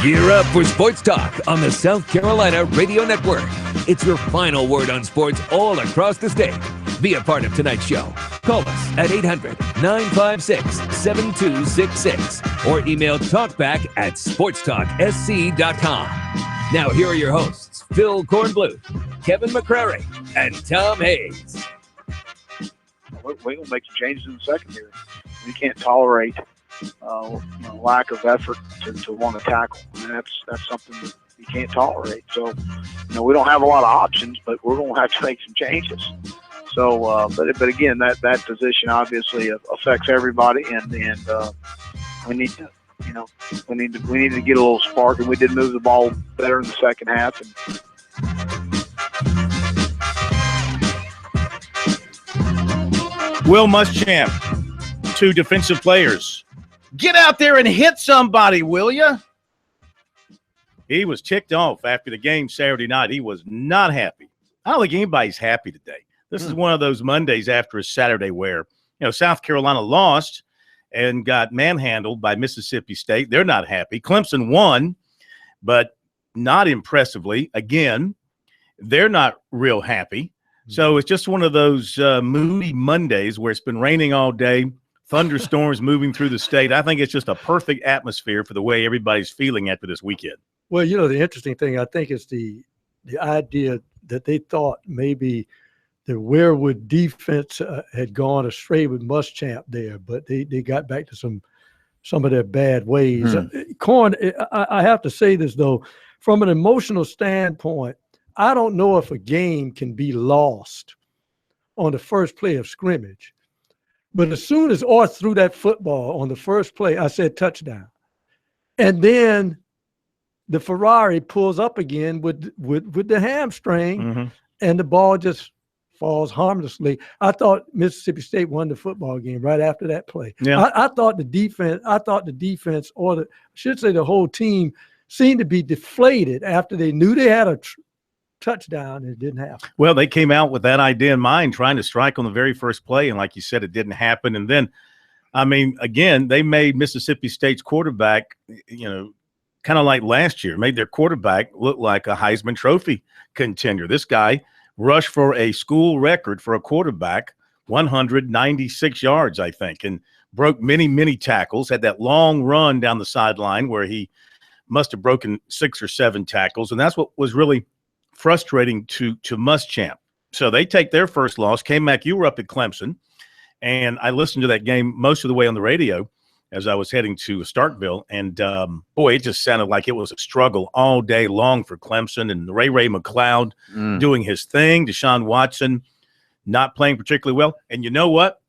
Gear up for Sports Talk on the South Carolina Radio Network. It's your final word on sports all across the state. Be a part of tonight's show. Call us at 800-956-7266 or email talkback@sportstalksc.com. Now here are your hosts, Phil Kornbluth, Kevin McCrary, and Tom Hayes. We're going to make some changes in the secondary. We can't tolerate lack of effort to want to tackle. And that's something that you can't tolerate. So, we don't have a lot of options, but we're going to have to make some changes. So, but again, that position obviously affects everybody, and we need to, we need to get a little spark, and we did move the ball better in the second half. Will Muschamp, 2 defensive players. Get out there and hit somebody, will ya? He was ticked off after the game Saturday night. He was not happy. I don't think anybody's happy today. This is one of those Mondays after a Saturday where, South Carolina lost and got manhandled by Mississippi State. They're not happy. Clemson won, but not impressively. Again, they're not real happy. So it's just one of those moody Mondays where it's been raining all day, thunderstorms moving through the state. I think it's just a perfect atmosphere for the way everybody's feeling after this weekend. Well, the interesting thing, I think, is the idea that they thought maybe the Weirwood defense had gone astray with Muschamp there, but they got back to some of their bad ways. Corn, I have to say this, though, from an emotional standpoint, I don't know if a game can be lost on the first play of scrimmage. But as soon as Orth threw that football on the first play, I said touchdown. And then the Ferrari pulls up again with the hamstring, and the ball just falls harmlessly. I thought Mississippi State won the football game right after that play. Yeah. I thought the defense, or I should say the whole team, seemed to be deflated after they knew they had a touchdown, and it didn't happen. Well, they came out with that idea in mind, trying to strike on the very first play, and like you said, it didn't happen. And then, again, they made Mississippi State's quarterback, kind of like last year, made their quarterback look like a Heisman Trophy contender. This guy rushed for a school record for a quarterback, 196 yards, I think, and broke many, many tackles, had that long run down the sideline where he must have broken 6 or 7 tackles, and that's what was really frustrating to Muschamp. So they take their first loss. K-Mac, you were up at Clemson, and I listened to that game most of the way on the radio as I was heading to Starkville, and boy, it just sounded like it was a struggle all day long for Clemson, and Ray McCloud doing his thing, Deshaun Watson not playing particularly well. And you know what?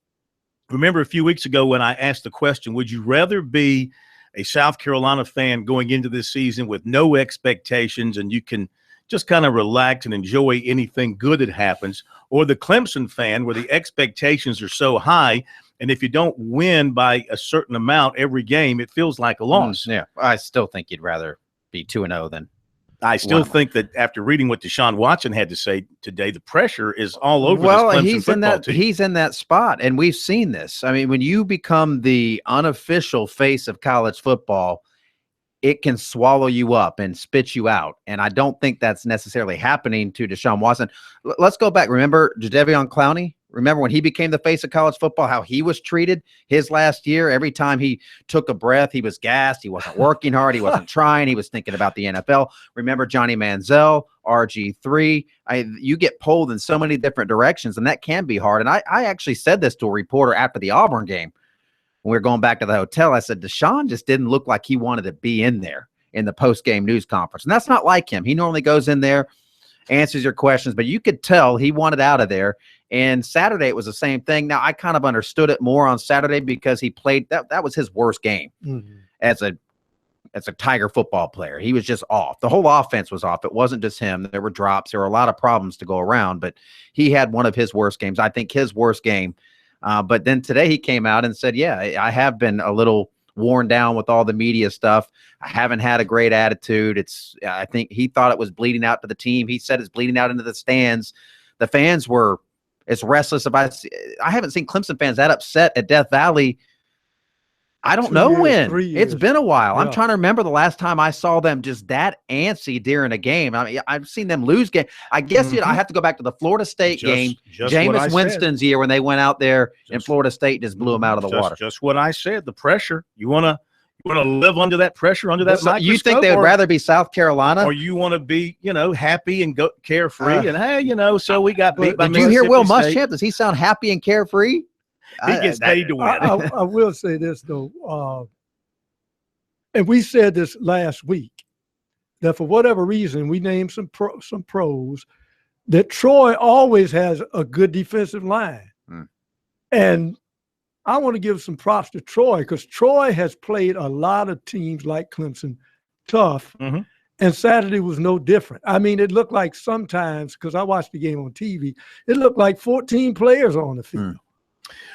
Remember a few weeks ago when I asked the question, would you rather be a South Carolina fan going into this season with no expectations and you can just kind of relax and enjoy anything good that happens, or the Clemson fan where the expectations are so high, and if you don't win by a certain amount every game, it feels like a loss? Yeah, I still think you'd rather be 2-0 than I still think that after reading what Deshaun Watson had to say today, the pressure is all over this Clemson football team. He's in that spot, and we've seen this. I mean, when you become the unofficial face of college football, it can swallow you up and spit you out. And I don't think that's necessarily happening to Deshaun Watson. Let's go back. Remember Jadeveon Clowney? Remember when he became the face of college football, how he was treated his last year? Every time he took a breath, he was gassed. He wasn't working hard. He wasn't trying. He was thinking about the NFL. Remember Johnny Manziel, RG3? You get pulled in so many different directions, and that can be hard. And I actually said this to a reporter after the Auburn game. When we were going back to the hotel, I said, Deshaun just didn't look like he wanted to be in there in the post-game news conference. And that's not like him. He normally goes in there, answers your questions, but you could tell he wanted out of there. And Saturday, it was the same thing. Now, I kind of understood it more on Saturday because he played – that was his worst game as a Tiger football player. He was just off. The whole offense was off. It wasn't just him. There were drops. There were a lot of problems to go around, but he had one of his worst games. I think his worst game. But then today he came out and said, yeah, I have been a little worn down with all the media stuff. I haven't had a great attitude. I think he thought it was bleeding out to the team. He said it's bleeding out into the stands. The fans were as restless. I haven't seen Clemson fans that upset at Death Valley. I don't 2 know years, when. 3 years. It's been a while. I'm Yeah. trying to remember the last time I saw them just that antsy during a game. I mean, I've seen them lose game. I guess I have to go back to the Florida State game, just what I Jameis said. Winston's year when they went out there in Just- Florida State and just blew them out of the water. Just what I said. The pressure. You want to live under that pressure, under that So microscope. you think they would rather be South Carolina? or you want to be, happy and go carefree, and hey, so we got beat by Did you hear Will Mississippi State. Muschamp? Does he sound happy and carefree? He gets paid to win. I will say this though, and we said this last week, that for whatever reason we named some pros, that Troy always has a good defensive line, and I want to give some props to Troy because Troy has played a lot of teams like Clemson tough, and Saturday was no different. I mean, it looked like sometimes, because I watched the game on TV, it looked like 14 players on the field.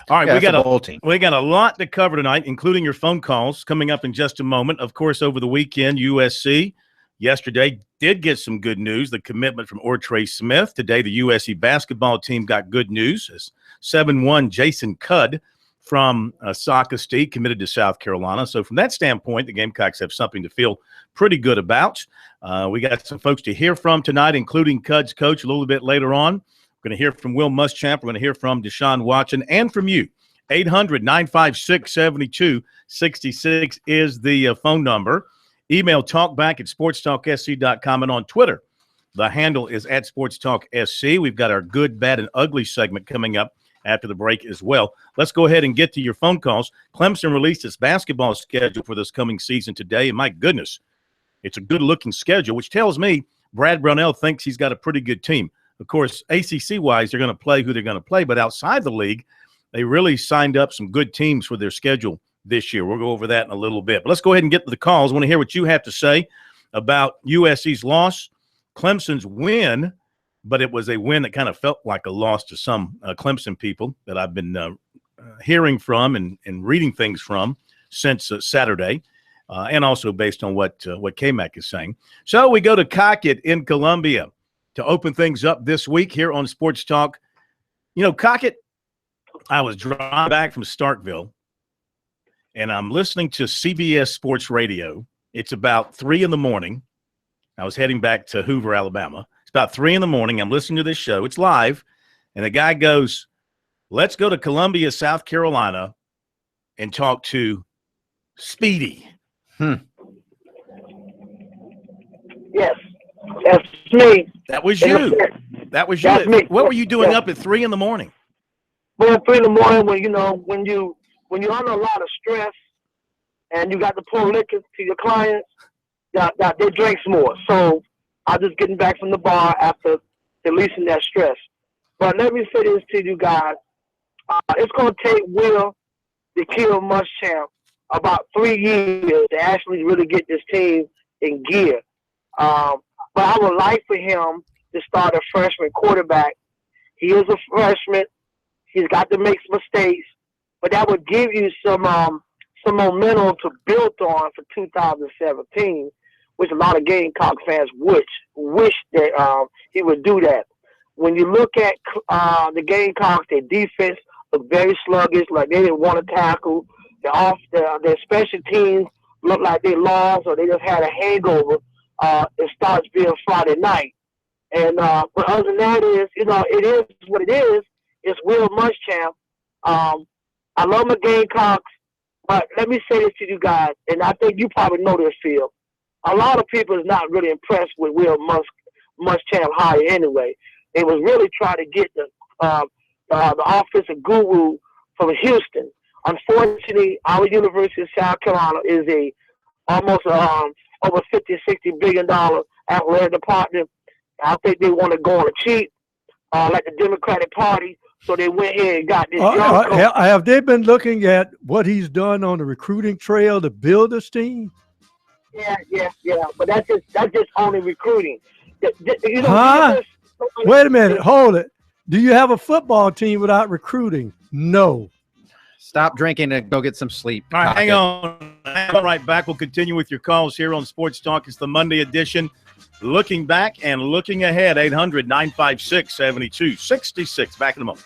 All right, Yeah, we that's got a bowl team. We got a lot to cover tonight, including your phone calls coming up in just a moment. Of course, over the weekend, USC yesterday did get some good news, the commitment from Ortre Smith. Today, the USC basketball team got good news as 7-1 Jason Cudd from Sauk State committed to South Carolina. So from that standpoint, the Gamecocks have something to feel pretty good about. We got some folks to hear from tonight, including Cudd's coach a little bit later on. We're going to hear from Will Muschamp. We're going to hear from Deshaun Watson and from you. 800-956-7266 is the phone number. Email talkback@sportstalksc.com, and on Twitter, the handle is @sportstalksc. We've got our good, bad, and ugly segment coming up after the break as well. Let's go ahead and get to your phone calls. Clemson released its basketball schedule for this coming season today, and my goodness, it's a good-looking schedule, which tells me Brad Brownell thinks he's got a pretty good team. Of course, ACC-wise, they're going to play who they're going to play, but outside the league, they really signed up some good teams for their schedule this year. We'll go over that in a little bit. But let's go ahead and get to the calls. I want to hear what you have to say about USC's loss, Clemson's win, but it was a win that kind of felt like a loss to some Clemson people that I've been hearing from and reading things from since Saturday, and also based on what K-Mac is saying. So we go to Cockett in Columbia to open things up this week here on Sports Talk. Cockett, I was driving back from Starkville, and I'm listening to CBS Sports Radio. It's about 3 in the morning. I was heading back to Hoover, Alabama. It's about 3 in the morning. I'm listening to this show. It's live, and the guy goes, let's go to Columbia, South Carolina, and talk to Speedy. Yes, that's me. That was you. That was you. That's me. What were you doing Yeah. up at 3 in the morning? Well, 3 in the morning when you're under a lot of stress and you got to pour liquor to your clients, that they drinks more. So I'm just getting back from the bar after releasing that stress. But let me say this to you guys: it's going to take Will to kill Muschamp about 3 years to actually really get this team in gear. But I would like for him to start a freshman quarterback. He is a freshman. He's got to make some mistakes, but that would give you some momentum to build on for 2017, which a lot of Gamecock fans wish that he would do that. When you look at the Gamecocks, their defense looked very sluggish, like they didn't want to tackle. Their special teams looked like they lost or they just had a hangover. It starts being Friday night. And but other than that it is what it is. It's Will Muschamp. I love my Gamecocks, but let me say this to you guys, and I think you probably know this, Phil. A lot of people is not really impressed with Will Muschamp hire anyway. They was really trying to get the offensive guru from Houston. Unfortunately, our University of South Carolina is almost over $50-60 billion athletic department. I think they want to go on a cheap, like the Democratic Party. So they went here and got this young coach. Have they been looking at what he's done on the recruiting trail to build this team? Yeah. But that's just only recruiting. Wait a minute. Hold it. Do you have a football team without recruiting? No. Stop drinking and go get some sleep. All right, Cockett. hang on. Hang on right back. We'll continue with your calls here on Sports Talk. It's the Monday edition. Looking back and looking ahead, 800-956-7266. Back in a moment.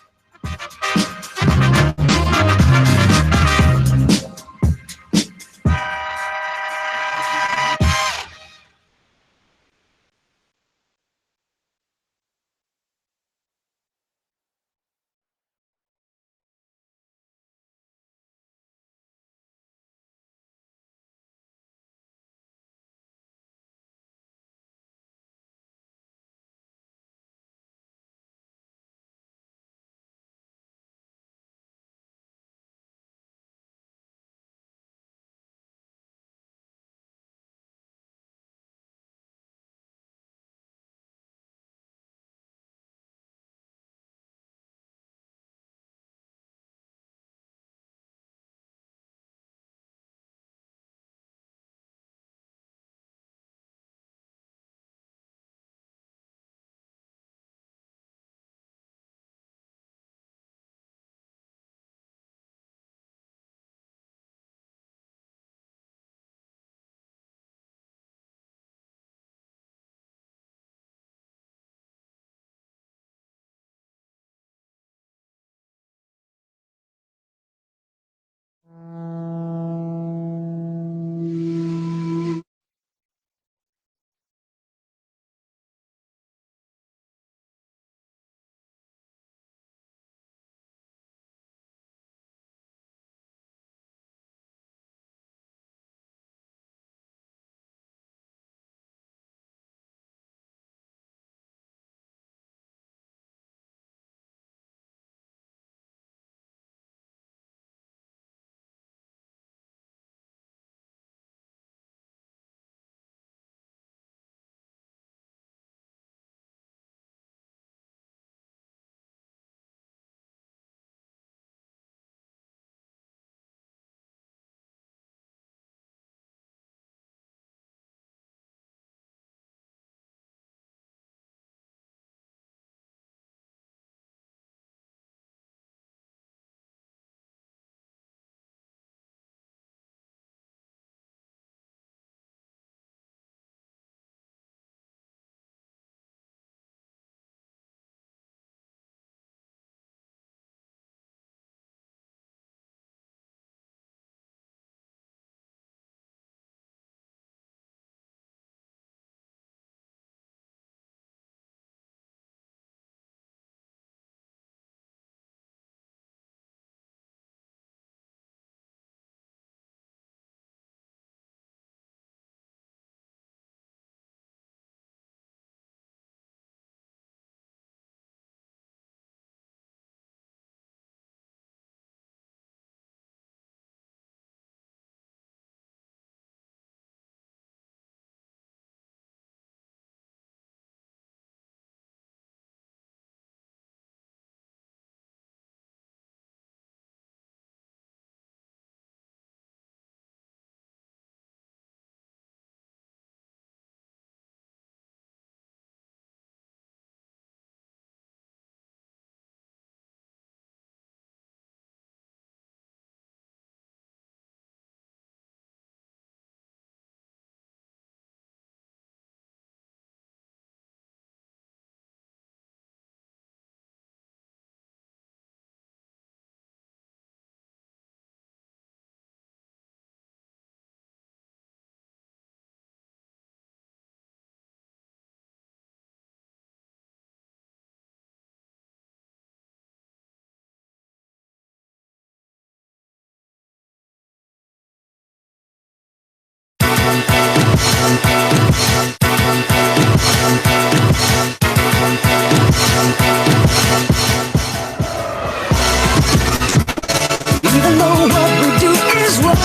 even though what we do is wrong.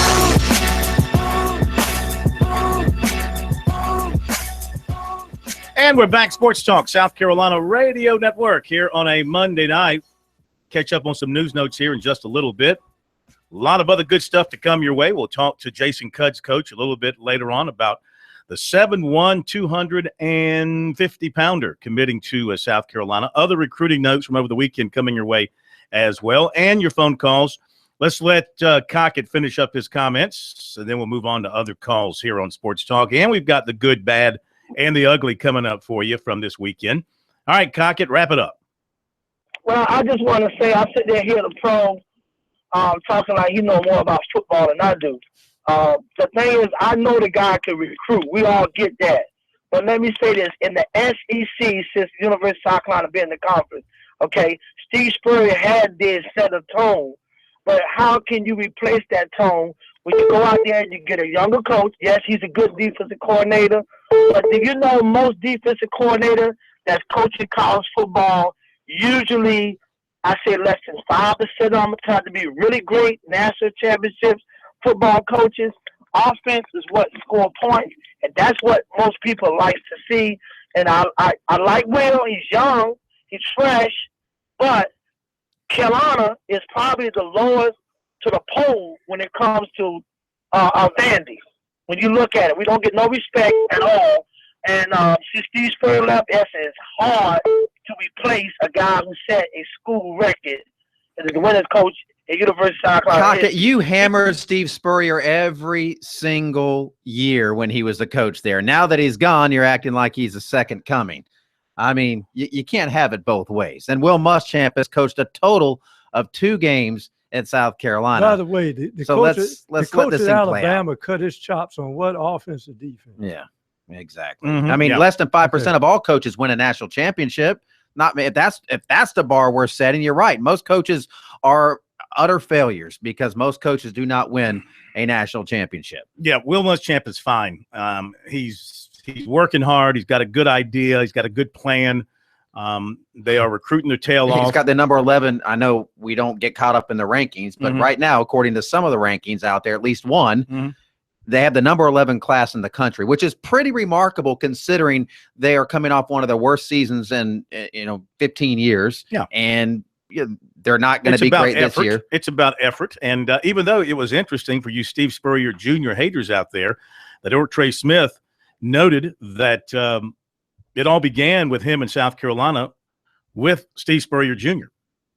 And we're back, Sports Talk, South Carolina Radio Network, here on a Monday night. Catch up on some news notes here in just a little bit. A lot of other good stuff to come your way. We'll talk to Jason Cudd's coach a little bit later on about the 7'1", 250-pounder committing to South Carolina. Other recruiting notes from over the weekend coming your way as well, and your phone calls. Let's let Cockett finish up his comments, and then we'll move on to other calls here on Sports Talk. And we've got the good, bad, and the ugly coming up for you from this weekend. All right, Cockett, wrap it up. Well, I just want to say I sit there here the pro talking like he know more about football than I do. The thing is, I know the guy can recruit. We all get that. But let me say this. In the SEC, since the University of South Carolina been in the conference, okay, Steve Spurrier did set a tone. But how can you replace that tone when you go out there and you get a younger coach? Yes, he's a good defensive coordinator. But do you know most defensive coordinator that's coaching college football, usually, I say less than 5% of them try to be really great national championships football coaches. Offense is what score points, and that's what most people like to see. And I like Will. He's young. He's fresh. But Carolina is probably the lowest to the pole when it comes to Vandy. When you look at it, we don't get no respect at all. And since Steve Spurrier left, it's hard to replace a guy who set a school record and is the winners coach at University of South Carolina. Cockett, you hammered Steve Spurrier every single year when he was the coach there. Now that he's gone, you're acting like he's a second coming. I mean, you can't have it both ways. And Will Muschamp has coached a total of 2 games at South Carolina. By the way, the coach at Alabama cut his chops on what offense and defense. Yeah, exactly. I mean, less than 5% of all coaches win a national championship. Not if that's the bar we're setting. You're right. Most coaches are utter failures because most coaches do not win a national championship. Yeah, Will Muschamp is fine. He's working hard. He's got a good idea. He's got a good plan. They are recruiting their tail off. He's got the number 11. I know we don't get caught up in the rankings, but right now, according to some of the rankings out there, at least one, they have the number 11 class in the country, which is pretty remarkable considering they are coming off one of their worst seasons in 15 years. Yeah, and they're not going to be great this year. It's about effort, and even though it was interesting for you Steve Spurrier Jr. haters out there, that Ortre Smith noted that it all began with him in South Carolina with Steve Spurrier Jr.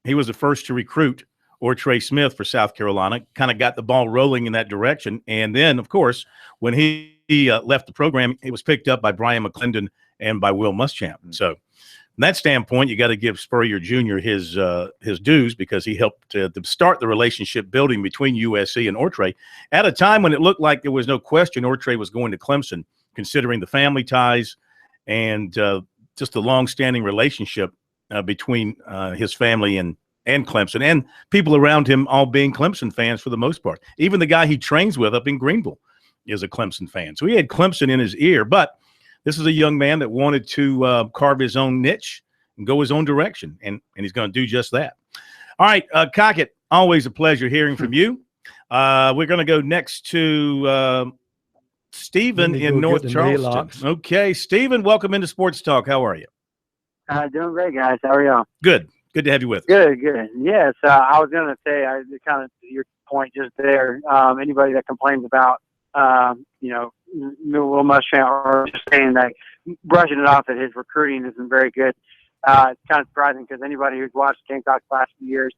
He was the first to recruit Ortre Smith for South Carolina, kind of got the ball rolling in that direction. And then, of course, when he left the program, it was picked up by Brian McClendon and by Will Muschamp. So from that standpoint, you got to give Spurrier Jr. his dues because he helped to start the relationship building between USC and Ortre at a time when it looked like there was no question Ortre was going to Clemson, considering the family ties and just the long-standing relationship between his family and Clemson, and people around him all being Clemson fans for the most part. Even the guy he trains with up in Greenville is a Clemson fan. So he had Clemson in his ear, but this is a young man that wanted to carve his own niche and go his own direction, and he's going to do just that. All right, Cockett, always a pleasure hearing from you. We're going to go next to Stephen in North Charleston. Okay, Stephen, welcome into Sports Talk. How are you? Doing great, guys. How are y'all? Good. Good to have you with us. Good. Yes, I was going to say, kind of your point just there, anybody that complains about, Will Muschamp, or just saying that, brushing it off that his recruiting isn't very good, it's kind of surprising because anybody who's watched Gamecocks the last few years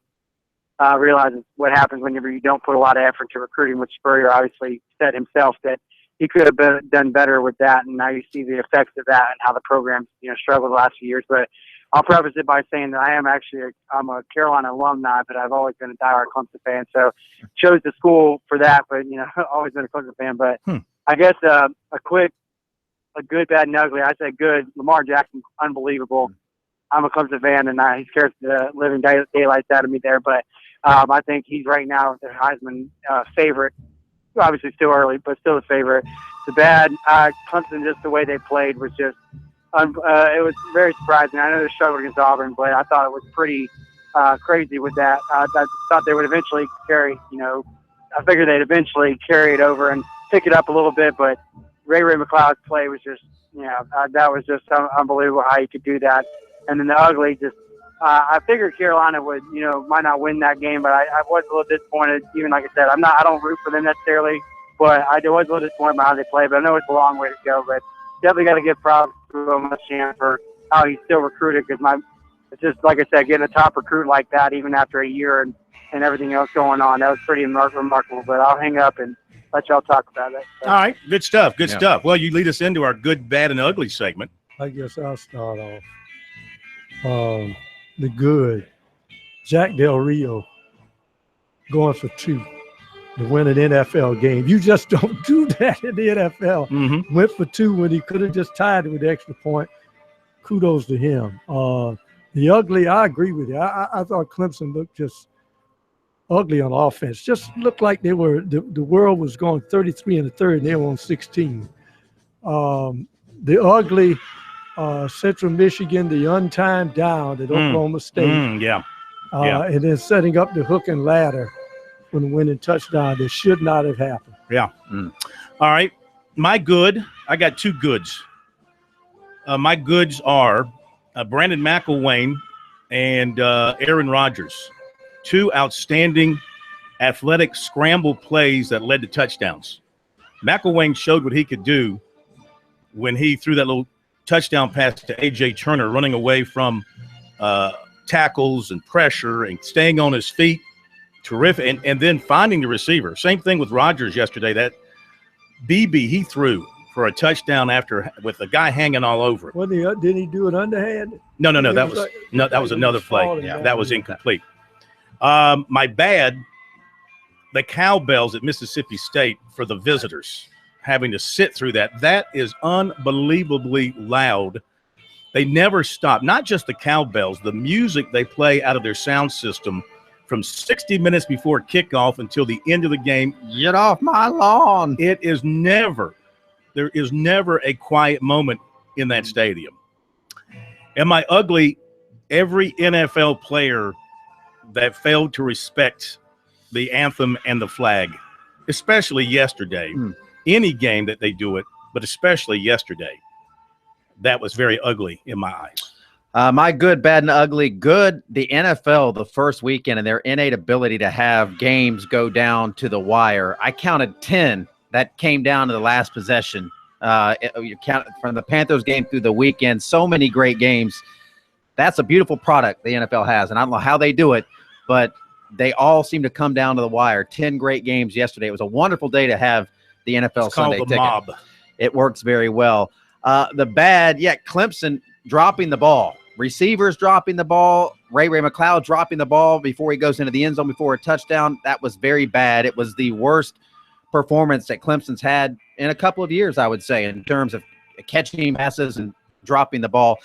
realizes what happens whenever you don't put a lot of effort to recruiting, which Spurrier obviously said himself that he could have done better with that, and now you see the effects of that and how the program, struggled the last few years. But I'll preface it by saying that I'm a Carolina alumni, but I've always been a diehard Clemson fan. So chose the school for that, but always been a Clemson fan. But I guess a good, bad, and ugly. I say good. Lamar Jackson, unbelievable. I'm a Clemson fan, and he scares the living daylights out of me there. But I think he's right now the Heisman favorite. Obviously still early, but still a favorite. The bad, Clemson, just the way they played was just. It was very surprising. I know they struggled against Auburn, but I thought it was pretty crazy with that. I thought they would eventually carry, I figured they'd eventually carry it over and pick it up a little bit, but Ray McCloud's play was just, that was just unbelievable how he could do that. And then the ugly just, I figured Carolina would, might not win that game, but I was a little disappointed. Even like I said, I don't root for them necessarily, but I was a little disappointed by how they play. But I know it's a long way to go. But definitely got to give props to Muschamp for how he's still recruited. Because it's just like I said, getting a top recruit like that even after a year and everything else going on, that was pretty remarkable. But I'll hang up and let y'all talk about it. So. All right, good stuff. Good stuff. Well, you lead us into our good, bad, and ugly segment. I guess I'll start off. The good, Jack Del Rio going for 2 to win an NFL game. You just don't do that in the NFL. Mm-hmm. Went for 2 when he could have just tied it with the extra point. Kudos to him. The ugly, I agree with you. I thought Clemson looked just ugly on offense. Just looked like they were the world was going 33 in the third, and they were on 16. The ugly. Central Michigan, the untimed down at Oklahoma State. And then setting up the hook and ladder for the winning touchdown that should not have happened. Yeah. All right. My good, I got 2 goods. My goods are Brandon McElwain and Aaron Rodgers. 2 outstanding athletic scramble plays that led to touchdowns. McElwain showed what he could do when he threw that little touchdown pass to A.J. Turner, running away from tackles and pressure and staying on his feet. Terrific. And then finding the receiver. Same thing with Rodgers yesterday. That BB he threw for a touchdown with the guy hanging all over him. Didn't he do it underhand? No. That was another play. That was incomplete. My bad, the cowbells at Mississippi State for the visitors. Having to sit through that. That is unbelievably loud. They never stop. Not just the cowbells, the music they play out of their sound system from 60 minutes before kickoff until the end of the game. Get off my lawn. There is never a quiet moment in that stadium. And my ugly, every NFL player that failed to respect the anthem and the flag, especially yesterday. Any game that they do it, but especially yesterday, that was very ugly in my eyes. My good, bad, and ugly. Good, the NFL the first weekend and their innate ability to have games go down to the wire. I counted 10 that came down to the last possession. You count from the Panthers game through the weekend. So many great games. That's a beautiful product the NFL has, and I don't know how they do it, but they all seem to come down to the wire. 10 great games yesterday. It was a wonderful day to have the NFL Sunday ticket. Mob. It works very well. The bad, Clemson dropping the ball. Receivers dropping the ball. Ray McCloud dropping the ball before he goes into the end zone before a touchdown. That was very bad. It was the worst performance that Clemson's had in a couple of years, I would say, in terms of catching passes and dropping the ball.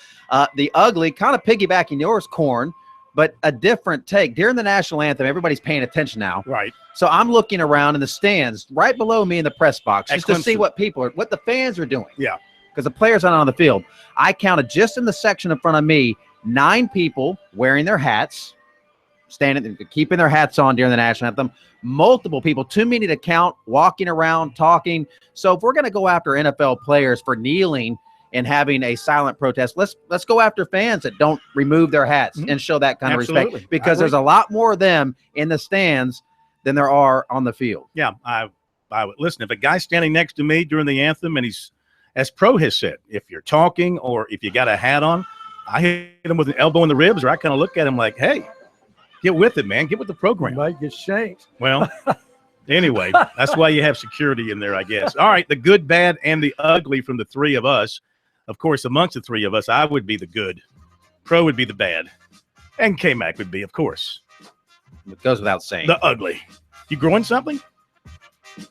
The ugly, kind of piggybacking yours, Corn, but a different take. During the national anthem, everybody's paying attention now. Right. So I'm looking around in the stands right below me in the press box just to see what the fans are doing. Yeah. Because the players aren't on the field. I counted just in the section in front of me, 9 people wearing their hats, keeping their hats on during the national anthem. Multiple people, too many to count, walking around, talking. So if we're going to go after NFL players for kneeling and having a silent protest, let's go after fans that don't remove their hats and show that kind of respect, because there's a lot more of them in the stands than there are on the field. Yeah, I would listen. If a guy's standing next to me during the anthem and he's, as Pro has said, if you're talking or if you got a hat on, I hit him with an elbow in the ribs, or I kind of look at him like, hey, get with it, man. Get with the program. You might get shanked. Well, anyway, that's why you have security in there, I guess. All right, the good, bad, and the ugly from the 3 of us. Of course, amongst the 3 of us, I would be the good, Pro would be the bad, and K-Mac would be, of course, it goes without saying, the ugly. You growing something?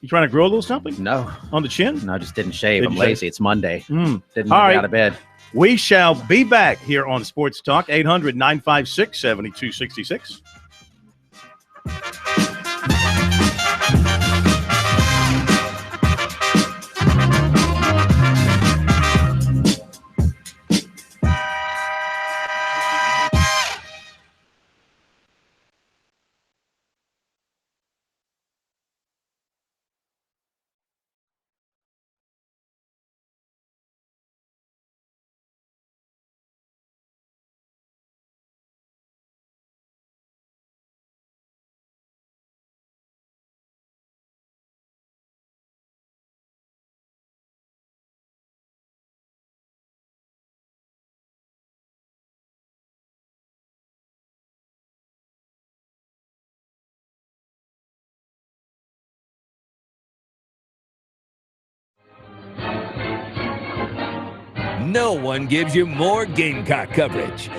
You trying to grow a little something? No. On the chin? No, I just didn't shave. I'm lazy. It's Monday. Didn't get out of bed. We shall be back here on Sports Talk, 800-956-7266. No one gives you more Gamecock coverage.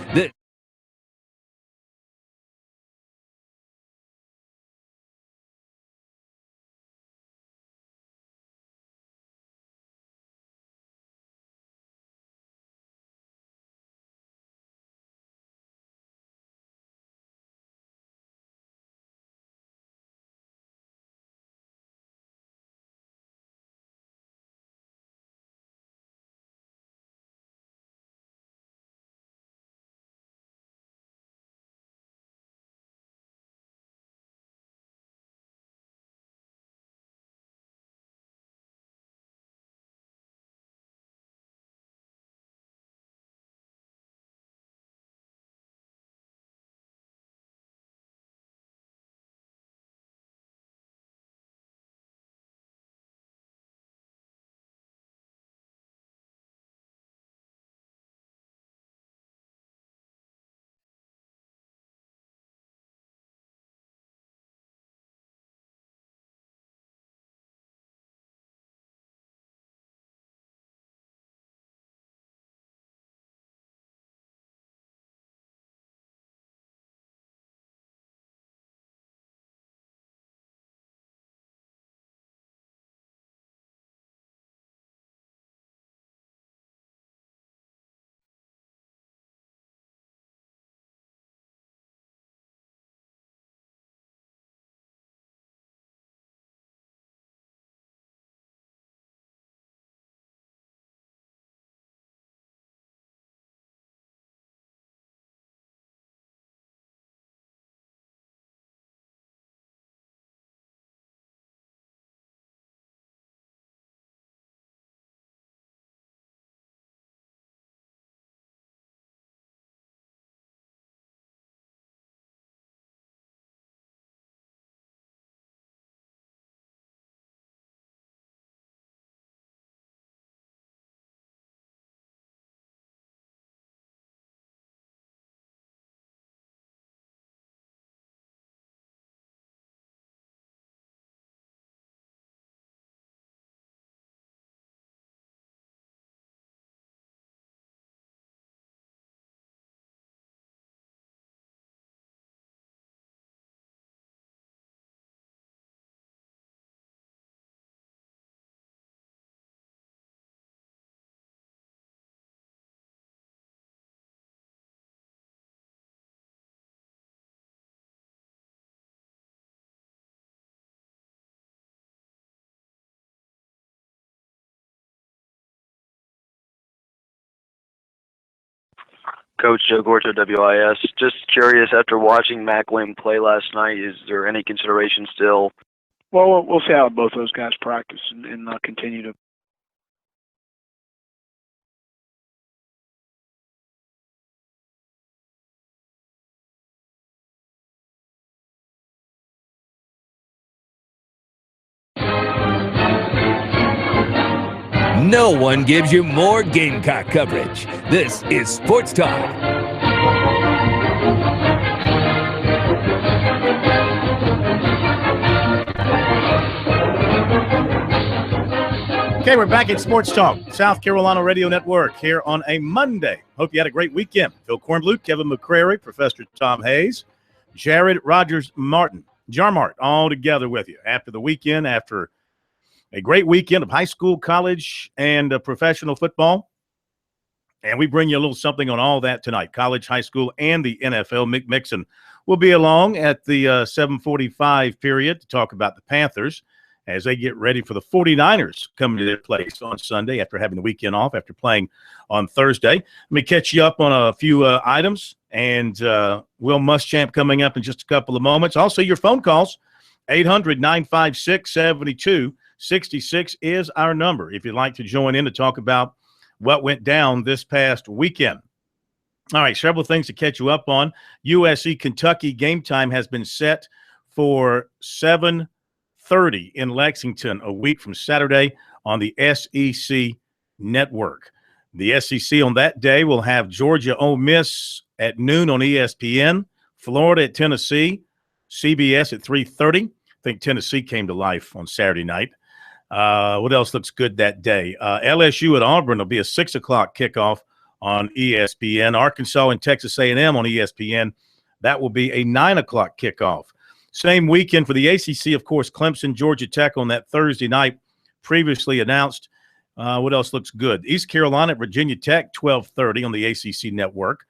Coach Joe Gorto, WIS. Just curious, after watching Mac Wing play last night, is there any consideration still? Well, we'll see how both those guys practice and continue to. No one gives you more Gamecock coverage. This is Sports Talk. Okay, we're back at Sports Talk, South Carolina Radio Network, here on a Monday. Hope you had a great weekend. Phil Kornblut, Kevin McCrary, Professor Tom Hayes, Jared Rogers Martin, Jarmart, all together with you after the weekend, after a great weekend of high school, college, and professional football. And we bring you a little something on all that tonight, college, high school, and the NFL. Mick Mixon will be along at the 7:45 period to talk about the Panthers as they get ready for the 49ers coming to their place on Sunday after having the weekend off, after playing on Thursday. Let me catch you up on a few items, and Will Muschamp coming up in just a couple of moments. Also, your phone calls, 800-956-7266 is our number if you'd like to join in to talk about what went down this past weekend. All right, several things to catch you up on. USC-Kentucky game time has been set for 7:30 in Lexington, a week from Saturday on the SEC network. The SEC on that day will have Georgia Ole Miss at noon on ESPN, Florida at Tennessee, CBS at 3:30. I think Tennessee came to life on Saturday night. What else looks good that day? LSU at Auburn will be a 6 o'clock kickoff on ESPN. Arkansas and Texas A&M on ESPN. That will be a 9 o'clock kickoff. Same weekend for the ACC, of course, Clemson, Georgia Tech on that Thursday night, previously announced. What else looks good? East Carolina at Virginia Tech, 12:30 on the ACC network.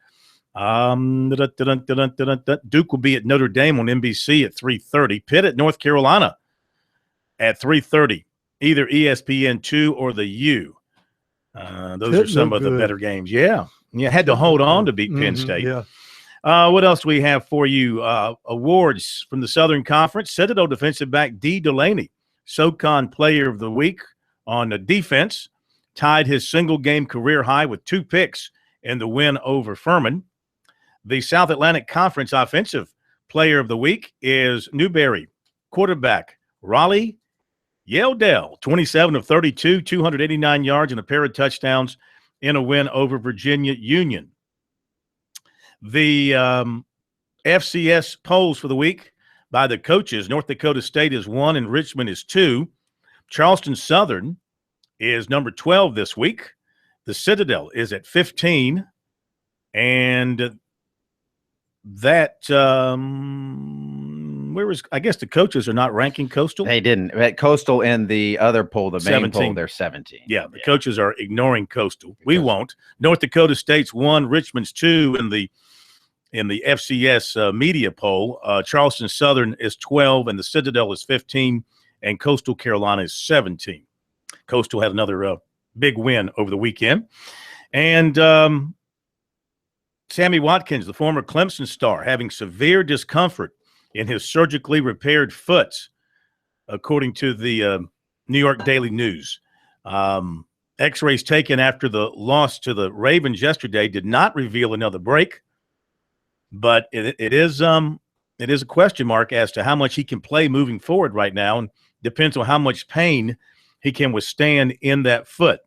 Duke will be at Notre Dame on NBC at 3:30. Pitt at North Carolina at 3:30, either ESPN2 or the U. Those are some of the better games. Yeah, had to hold on to beat Penn State. Yeah. What else do we have for you? Awards from the Southern Conference. Citadel defensive back D. Delaney, SoCon Player of the Week on the defense, tied his single-game career high with 2 picks in the win over Furman. The South Atlantic Conference Offensive Player of the Week is Newberry quarterback Raleigh Yeldell, 27 of 32, 289 yards and a pair of touchdowns in a win over Virginia Union. The FCS polls for the week by the coaches: North Dakota State is 1 and Richmond is 2. Charleston Southern is number 12 this week. The Citadel is at 15. And that I guess the coaches are not ranking Coastal. They didn't. At Coastal in the other poll, the main 17. poll, they're 17. Yeah, the coaches are ignoring Coastal. We won't. North Dakota State's 1, Richmond's 2 in the FCS media poll. Charleston Southern is 12, and the Citadel is 15, and Coastal Carolina is 17. Coastal had another big win over the weekend. And Sammy Watkins, the former Clemson star, having severe discomfort in his surgically repaired foot, according to the New York Daily News. X-rays taken after the loss to the Ravens yesterday did not reveal another break, but it is a question mark as to how much he can play moving forward right now, and depends on how much pain he can withstand in that foot.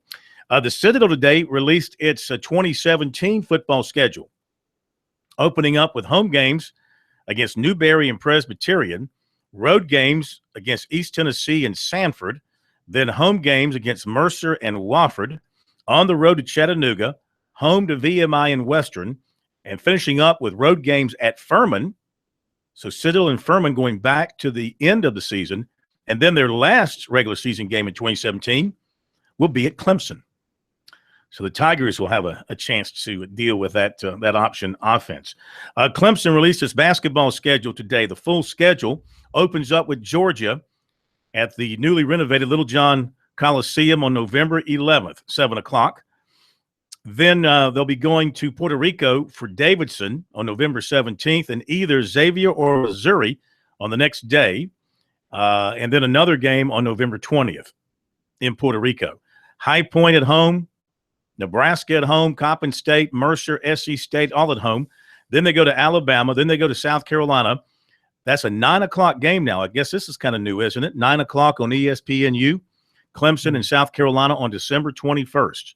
The Citadel today released its 2017 football schedule, opening up with home games against Newberry and Presbyterian, road games against East Tennessee and Sanford, then home games against Mercer and Wofford, on the road to Chattanooga, home to VMI and Western, and finishing up with road games at Furman. So Citadel and Furman going back to the end of the season, and then their last regular season game in 2017 will be at Clemson. So the Tigers will have a chance to deal with that option offense. Clemson released its basketball schedule today. The full schedule opens up with Georgia at the newly renovated Little John Coliseum on November 11th, 7 o'clock. Then they'll be going to Puerto Rico for Davidson on November 17th, and either Xavier or Missouri on the next day. And then another game on November 20th in Puerto Rico. High Point at home, Nebraska at home, Coppin State, Mercer, SC State, all at home. Then they go to Alabama. Then they go to South Carolina. That's a 9 o'clock game now. I guess this is kind of new, isn't it? 9 o'clock on ESPNU. Clemson and South Carolina on December 21st.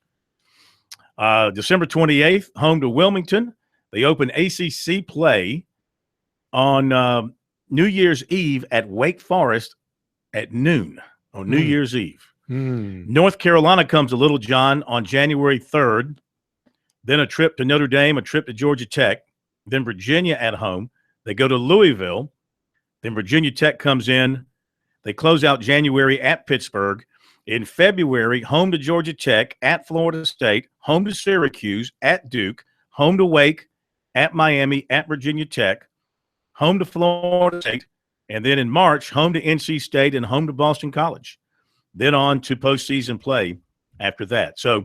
December 28th, home to Wilmington. They open ACC play on New Year's Eve at Wake Forest at noon on New Year's Eve. North Carolina comes to Little John on January 3rd, then a trip to Notre Dame, a trip to Georgia Tech, then Virginia at home. They go to Louisville, then Virginia Tech comes in. They close out January at Pittsburgh. In February, home to Georgia Tech, at Florida State, home to Syracuse, at Duke, home to Wake, at Miami, at Virginia Tech, home to Florida State, and then in March, home to NC State and home to Boston College. Then on to postseason play after that. So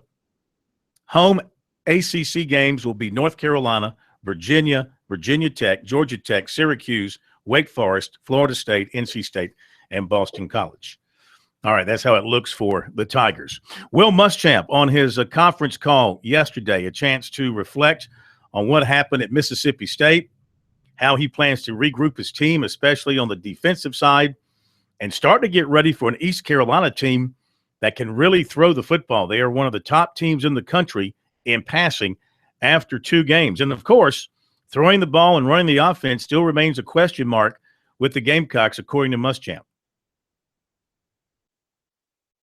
home ACC games will be North Carolina, Virginia, Virginia Tech, Georgia Tech, Syracuse, Wake Forest, Florida State, NC State, and Boston College. All right, that's how it looks for the Tigers. Will Muschamp on his conference call yesterday, a chance to reflect on what happened at Mississippi State, how he plans to regroup his team, especially on the defensive side, and start to get ready for an East Carolina team that can really throw the football. They are one of the top teams in the country in passing after 2 games. And, of course, throwing the ball and running the offense still remains a question mark with the Gamecocks, according to Muschamp.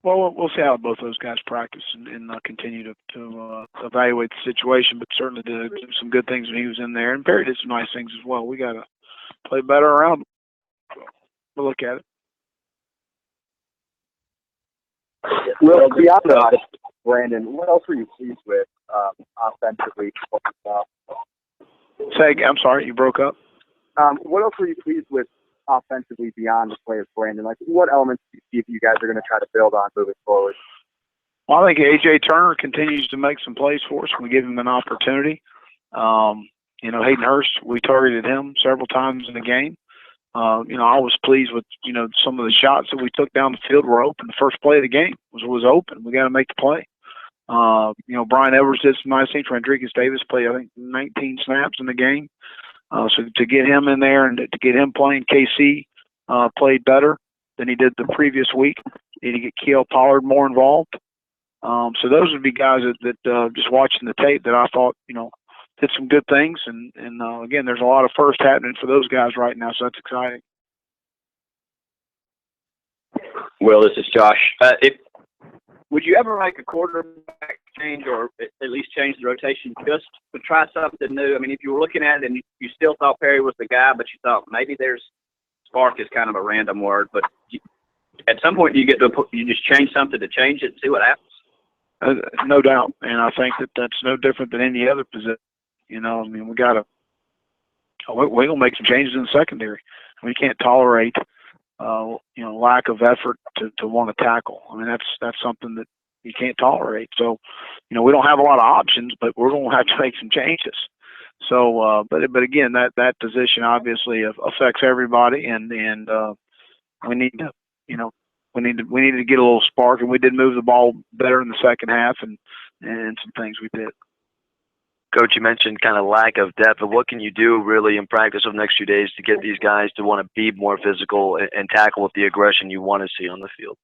Well, we'll see how both those guys practice and continue to evaluate the situation. But certainly did some good things when he was in there, and Perry did some nice things as well. We got to play better around him. So we'll look at it. Well, beyond Brandon, what else were you pleased with offensively? I'm sorry, you broke up. What else were you pleased with offensively beyond the play of Brandon? Like, what elements do you see if you guys are going to try to build on moving forward? Well, I think A.J. Turner continues to make some plays for us when we give him an opportunity. Hayden Hurst, we targeted him several times in the game. I was pleased with, some of the shots that we took down the field were open. The first play of the game was open. We got to make the play. Brian Edwards did some nice things. Rodriguez Davis played, I think, 19 snaps in the game. So to get him in there and to get him playing, KC played better than he did the previous week. Need to get Keel Pollard more involved. So those would be guys that just watching the tape that I thought, did some good things. And again, there's a lot of first happening for those guys right now, so that's exciting. Will, this is Josh. Would you ever make a quarterback change or at least change the rotation just to try something new? I mean, if you were looking at it and you still thought Perry was the guy, but you thought maybe spark is kind of a random word, but at some point you just change something to change it and see what happens? No doubt. And I think that's no different than any other position. We got to we're going to make some changes in the secondary. We can't tolerate lack of effort to want to tackle. I mean, that's something that you can't tolerate. So, we don't have a lot of options, but we're going to have to make some changes. So, but again, that position obviously affects everybody, and we need to, we needed to get a little spark, and we did move the ball better in the second half, and some things we did. Coach, you mentioned kind of lack of depth, but what can you do really in practice over the next few days to get these guys to want to be more physical and tackle with the aggression you want to see on the field?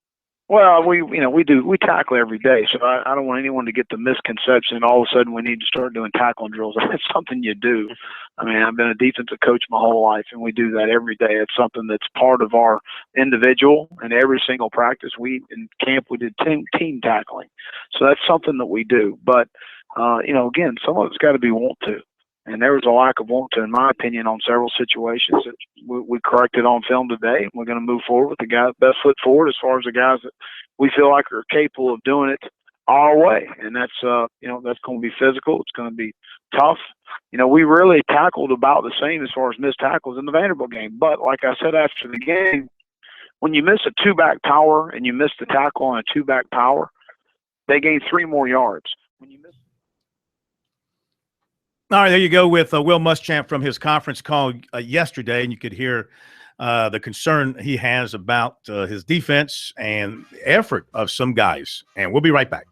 Well, we tackle every day, so I don't want anyone to get the misconception that all of a sudden we need to start doing tackling drills. That's something you do. I mean, I've been a defensive coach my whole life, and we do that every day. It's something that's part of our individual, and every single practice in camp we did team tackling. So that's something that we do. But again, some of it's got to be want to. And there was a lack of want to, in my opinion, on several situations that we corrected on film today. We're going to move forward with the guys best foot forward as far as the guys that we feel like are capable of doing it our way. And that's that's going to be physical. It's going to be tough. We really tackled about the same as far as missed tackles in the Vanderbilt game. But like I said after the game, when you miss a two-back power and you miss the tackle on a two-back power, they gain 3 more yards. When you miss All right, there you go with Will Muschamp from his conference call yesterday, and you could hear the concern he has about his defense and effort of some guys. And we'll be right back.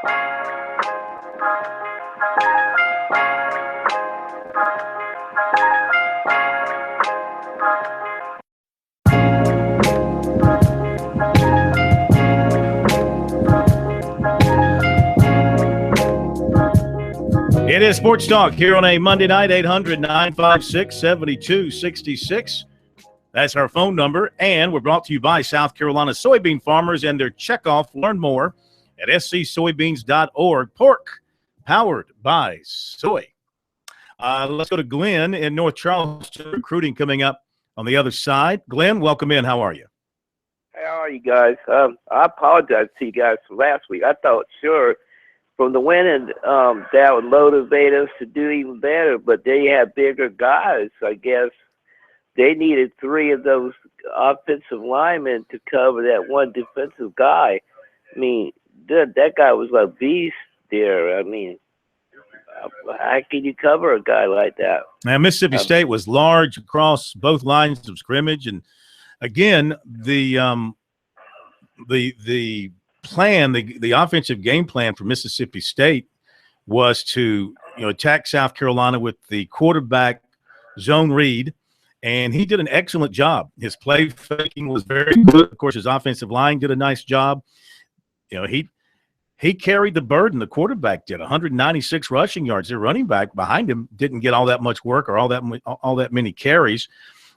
It is Sports Talk here on a Monday night, 800-956-7266. That's our phone number, and we're brought to you by South Carolina soybean farmers and their checkoff. Learn more at scsoybeans.org. Pork, powered by soy. Let's go to Glenn in North Charleston. Recruiting coming up on the other side. Glenn, welcome in. How are you? How are you guys? I apologize to you guys for last week. I thought, sure, from the winning, that would motivate us to do even better, but they have bigger guys. I guess they needed 3 of those offensive linemen to cover that one defensive guy. I mean, that guy was a beast there. I mean, how can you cover a guy like that? Now, Mississippi State was large across both lines of scrimmage, and again, the plan, the offensive game plan for Mississippi State was to attack South Carolina with the quarterback zone read, and he did an excellent job. His play faking was very good. Of course, his offensive line did a nice job. He carried the burden. The quarterback did 196 rushing yards. Their running back behind him didn't get all that much work or all that many carries.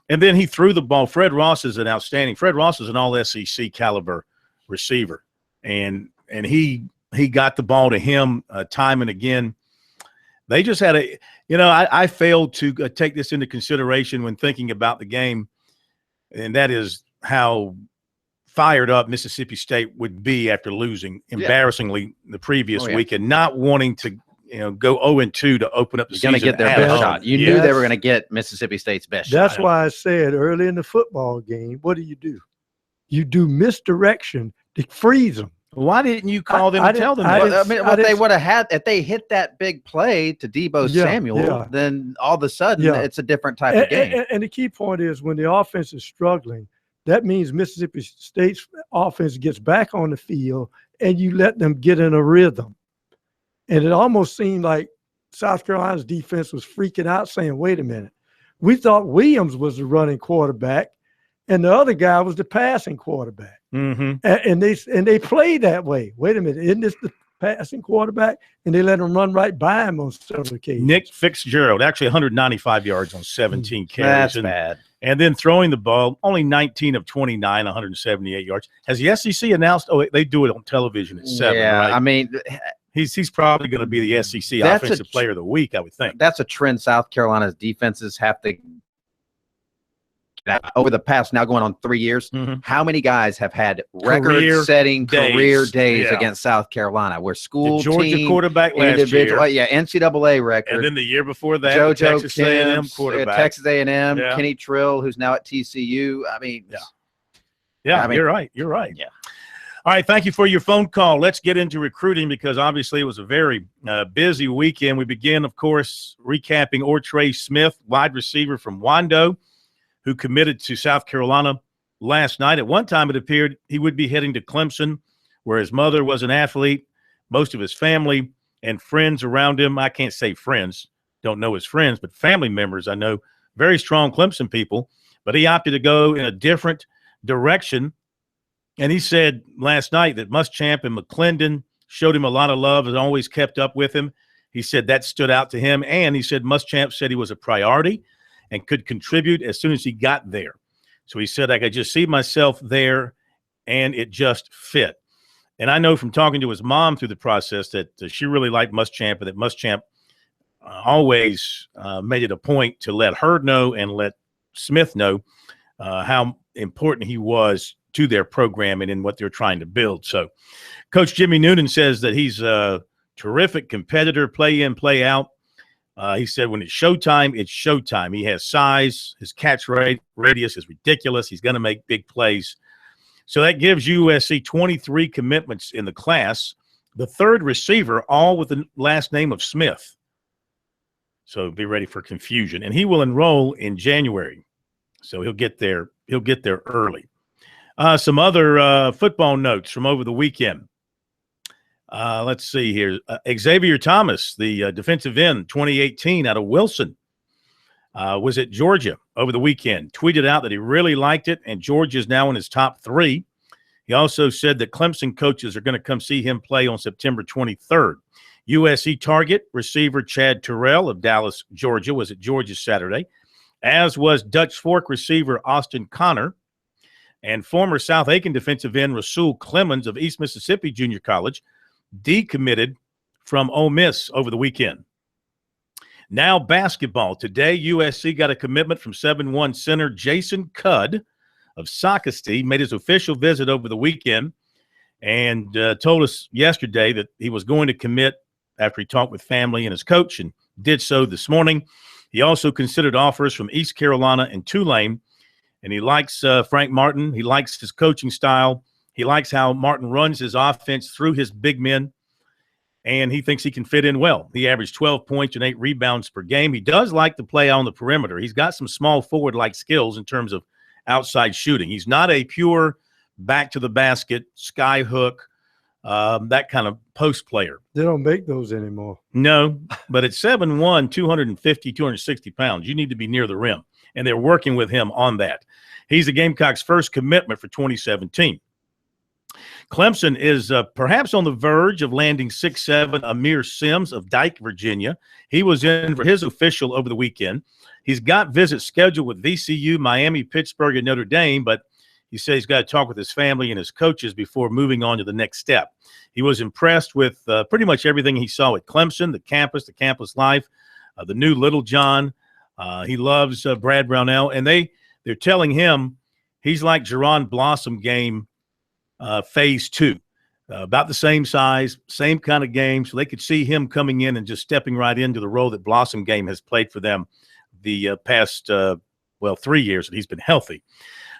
And then he threw the ball. Fred Ross is an all-SEC caliber receiver. And he got the ball to him time and again. They just had I failed to take this into consideration when thinking about the game, and that is how fired up Mississippi State would be after losing embarrassingly the previous week and not wanting to go 0-2 to open up the season. Going to get their best shot. You knew they were going to get Mississippi State's best shot. That's why I said early in the football game, what do? You do misdirection to freeze them. Why didn't you call them and tell them? What they would have had if they hit that big play to Deebo Samuel, then all of a sudden it's a different type of game. And the key point is when the offense is struggling, that means Mississippi State's offense gets back on the field and you let them get in a rhythm. And it almost seemed like South Carolina's defense was freaking out saying, wait a minute, we thought Williams was the running quarterback and the other guy was the passing quarterback. Mm-hmm. And they played that way. Wait a minute, isn't this the passing quarterback? And they let him run right by him on several occasions. Nick Fitzgerald, actually 195 yards on 17 carries. That's bad. And then throwing the ball, only 19 of 29, 178 yards. Has the SEC announced? Oh, they do it on television at 7. Yeah, right? I mean, he's probably going to be the SEC Offensive Player of the Week, I would think. That's a trend South Carolina's defenses have to – over the past now going on 3 years, how many guys have had record-setting career days against South Carolina? Where school the Georgia team, quarterback last year, NCAA record, and then the year before that, JoJo Texas A&M quarterback, Texas A&M, Kenny Trill, who's now at TCU. I mean, you're right. You're right. Yeah. All right, thank you for your phone call. Let's get into recruiting because obviously it was a very busy weekend. We begin, of course, recapping Ortre Smith, wide receiver from Wando, who committed to South Carolina last night. At one time, it appeared he would be heading to Clemson, where his mother was an athlete. Most of his family and friends around him, I can't say friends, don't know his friends, but family members I know, very strong Clemson people. But he opted to go in a different direction. And he said last night that Muschamp and McClendon showed him a lot of love and always kept up with him. He said that stood out to him. And he said Muschamp said he was a priority and could contribute as soon as he got there. So he said, I could just see myself there, and it just fit. And I know from talking to his mom through the process that she really liked Muschamp, and that Muschamp always made it a point to let her know and let Smith know how important he was to their program and in what they're trying to build. So Coach Jimmy Noonan says that he's a terrific competitor, play in, play out. He said when it's showtime, it's showtime. He has size. His catch radius is ridiculous. He's going to make big plays. So that gives USC 23 commitments in the class. The third receiver, all with the last name of Smith. So be ready for confusion. And he will enroll in January. So he'll get there. He'll get there early. Some other football notes from over the weekend. Let's see here. Xavier Thomas, the defensive end, 2018 out of Wilson, was at Georgia over the weekend. Tweeted out that he really liked it, and Georgia is now in his top 3. He also said that Clemson coaches are going to come see him play on September 23rd. USC target receiver Chad Terrell of Dallas, Georgia, was at Georgia Saturday, as was Dutch Fork receiver Austin Connor and former South Aiken defensive end Rasul Clemens of East Mississippi Junior College decommitted from Ole Miss over the weekend. Now basketball. Today, USC got a commitment from 7-1 center Jason Cudd of Sockasty, made his official visit over the weekend, and told us yesterday that he was going to commit after he talked with family and his coach, and did so this morning. He also considered offers from East Carolina and Tulane, and he likes Frank Martin. He likes his coaching style. He likes how Martin runs his offense through his big men, and he thinks he can fit in well. He averaged 12 points and 8 rebounds per game. He does like to play on the perimeter. He's got some small forward-like skills in terms of outside shooting. He's not a pure back-to-the-basket, sky hook, that kind of post player. They don't make those anymore. No, but at 7'1", 250, 260 pounds, you need to be near the rim, and they're working with him on that. He's the Gamecocks' first commitment for 2017. Clemson is perhaps on the verge of landing 6'7" Amir Sims of Dyke, Virginia. He was in for his official over the weekend. He's got visits scheduled with VCU, Miami, Pittsburgh, and Notre Dame, but he says he's got to talk with his family and his coaches before moving on to the next step. He was impressed with pretty much everything he saw at Clemson, the campus life, the new Little John. He loves Brad Brownell, and they're telling him he's like Jerron Blossom game phase 2. About the same size, same kind of game, so they could see him coming in and just stepping right into the role that Blossom game has played for them the past, 3 years that he's been healthy.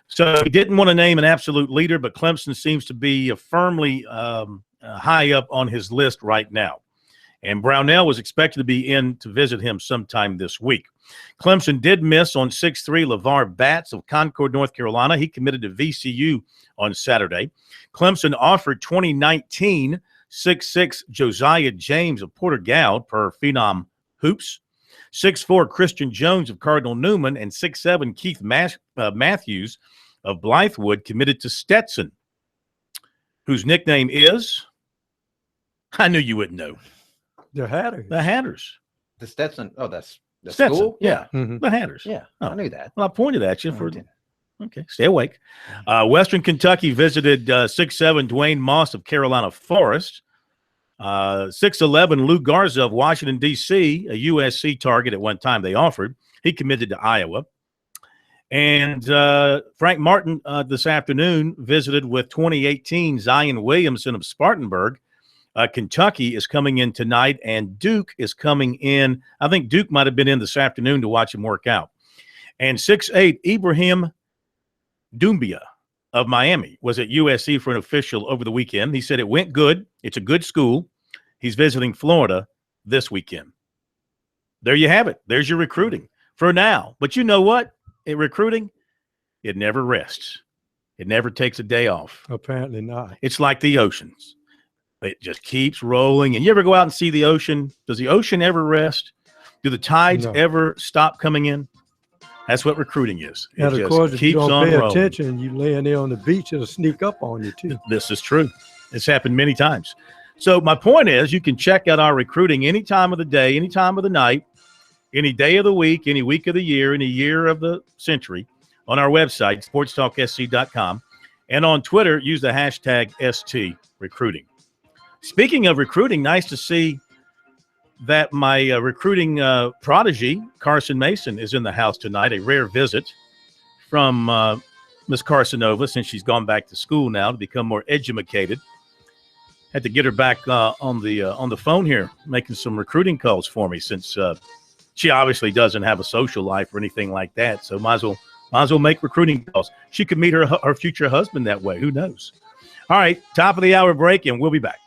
So he didn't want to name an absolute leader, but Clemson seems to be firmly high up on his list right now. And Brownell was expected to be in to visit him sometime this week. Clemson did miss on 6'3" LeVar Batts of Concord, North Carolina. He committed to VCU on Saturday. Clemson offered 2019 6'6" Josiah James of Porter Gaud per Phenom Hoops, 6'4" Christian Jones of Cardinal Newman, and 6'7" Keith Matthews of Blythewood committed to Stetson, whose nickname is, I knew you wouldn't know. The Hatters. The Hatters. The Stetson. Oh, that's the Stetson, school? yeah. Mhm. The Hatters. Yeah, Oh. I knew that. Well, I pointed at you for. did. Okay, stay awake. Western Kentucky visited 6'7" Dwayne Moss of Carolina Forest. 6'11" Lou Garza of Washington, D.C., a USC target at one time they offered. He committed to Iowa. And Frank Martin this afternoon visited with 2018 Zion Williamson of Spartanburg. Kentucky is coming in tonight, and Duke is coming in. I think Duke might have been in this afternoon to watch him work out. And 6'8" Ibrahim Doumbia of Miami was at USC for an official over the weekend. He said it went good. It's a good school. He's visiting Florida this weekend. There you have it. There's your recruiting for now. But you know what? In recruiting, it never rests. It never takes a day off. Apparently not. It's like the oceans. It just keeps rolling. And you ever go out and see the ocean? Does the ocean ever rest? Do the tides No. ever stop coming in? That's what recruiting is. It And of just course, if you keeps don't on pay rolling. attention, you laying there on the beach, it'll sneak up on you too. This is true. It's happened many times. So my point is, you can check out our recruiting any time of the day, any time of the night, any day of the week, any week of the year, any year of the century on our website, sportstalksc.com. And on Twitter, use the hashtag #STRecruiting. Speaking of recruiting, nice to see that my recruiting prodigy, Carson Mason, is in the house tonight, a rare visit from Miss Carsonova since she's gone back to school now to become more educated. Had to get her back on the phone here, making some recruiting calls for me since she obviously doesn't have a social life or anything like that. So might as well make recruiting calls. She could meet her future husband that way. Who knows? All right, top of the hour break, and we'll be back.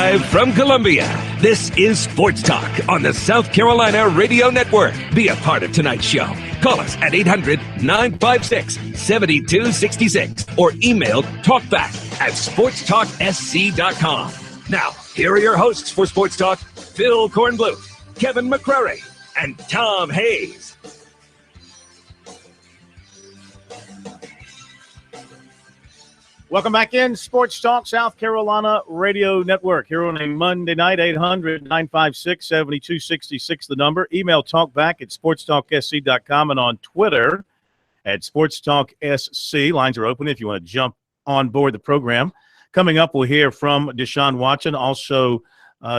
Live from Columbia, this is Sports Talk on the South Carolina Radio Network. Be a part of tonight's show. Call us at 800-956-7266 or email talkback@sportstalksc.com. Now, here are your hosts for Sports Talk, Phil Kornbluth, Kevin McCrary, and Tom Hayes. Welcome back in Sports Talk, South Carolina Radio Network. Here on a Monday night, 800-956-7266, the number. Email talkback@sportstalksc.com and on Twitter @sportstalksc. Lines are open if you want to jump on board the program. Coming up, we'll hear from Deshaun Watson, also